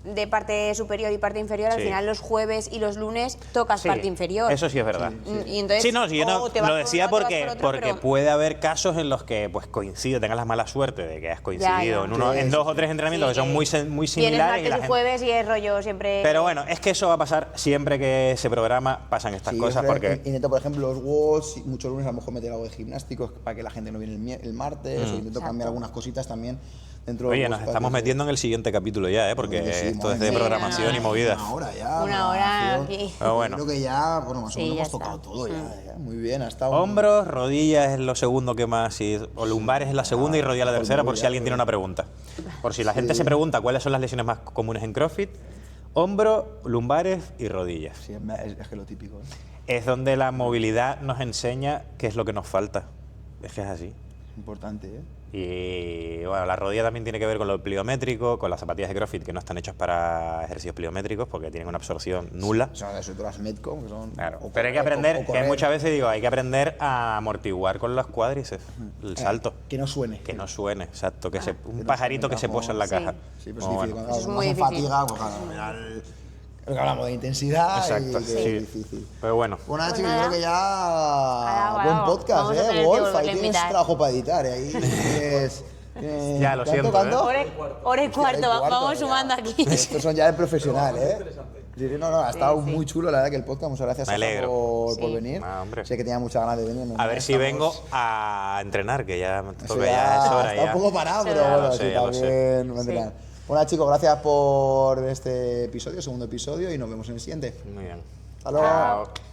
de parte superior y parte inferior, al Sí. final los jueves y los lunes tocas Sí, parte inferior. Eso sí es verdad. Y entonces, Sí, no, sí, yo no, o te vas lo por decía un lado, te vas porque, por otro, porque pero- puede haber casos en los que pues coincide, tengas la mala suerte de que has coincidido ya. en Sí, dos sí, o tres entrenamientos Sí, que son muy Tienes similares. martes y gente- jueves y es rollo siempre... Pero bueno, es que eso va a pasar siempre que se programa, pasan estas Sí, cosas yo porque... intento, por ejemplo, los WODs, muchos lunes a lo mejor meter algo de gimnásticos para que la gente no viene el martes, o intento Exacto. cambiar algunas cositas también dentro de Oye, los nos WODs estamos para que- metiendo en el siguiente capítulo ya, porque Sí, esto madre es de mía. programación Sí, y movidas. Una hora ya. Una hora tío. aquí. Pero bueno. Creo que ya, bueno, más o Sí, menos ya hemos tocado está. todo ya. Muy bien, ha estado... Hombros, rodillas es lo segundo que más, o lumbares es la segunda y rodilla la tercera, por si alguien tiene una pregunta. Por si la gente se pregunta cuáles son las lesiones más comunes en CrossFit, hombro, lumbares y rodillas. Sí, es que lo típico. Es donde la movilidad nos enseña qué es lo que nos falta. Es que es así. Importante, ¿eh? Y bueno, la rodilla también tiene que ver con lo pliométrico, con las zapatillas de CrossFit que no están hechas para ejercicios pliométricos porque tienen una absorción nula. O sea, sobre todo las Metcon, que son... Claro, o pero hay que correr, aprender, o que correr. muchas veces digo, hay que aprender a amortiguar con los cuádriceps, el salto. Que no suene. Que no suene, exacto, un no pajarito suene, que se posa en la sí. caja. Sí, pero es Muy difícil. bueno. Cuando Eso es vas muy en difícil. fatiga, pues claro, al final Lo que hablamos de intensidad Exacto, y que sí. es difícil. Pero bueno. Pues nada, Pues chicos, yo nada. creo que ya Ahora, buen vamos, podcast, vamos a tener que Wolf, volverle ahí a tienes invitar. trabajo para editar, ahí Ya, lo siento, ¿Cuánto? Hora y cuarto, Hora y cuarto, vamos ya. sumando aquí. Estos son ya de profesional, ¿eh? Sí, sí, no, ha estado muy chulo, la verdad, que el podcast. Muchas gracias, Me Sasa, alegro. por Sí. venir. Hombre. Sé que tenía muchas ganas de venir. A ver si vengo a entrenar, que ya me Eso toca, ya es hora está ya. un poco parado, pero Ya lo bueno, sé, sí, ya lo sé. también va a entrenar. Bueno, chicos, gracias por este episodio, segundo episodio, y nos vemos en el siguiente. Muy bien. Hasta luego. Chao.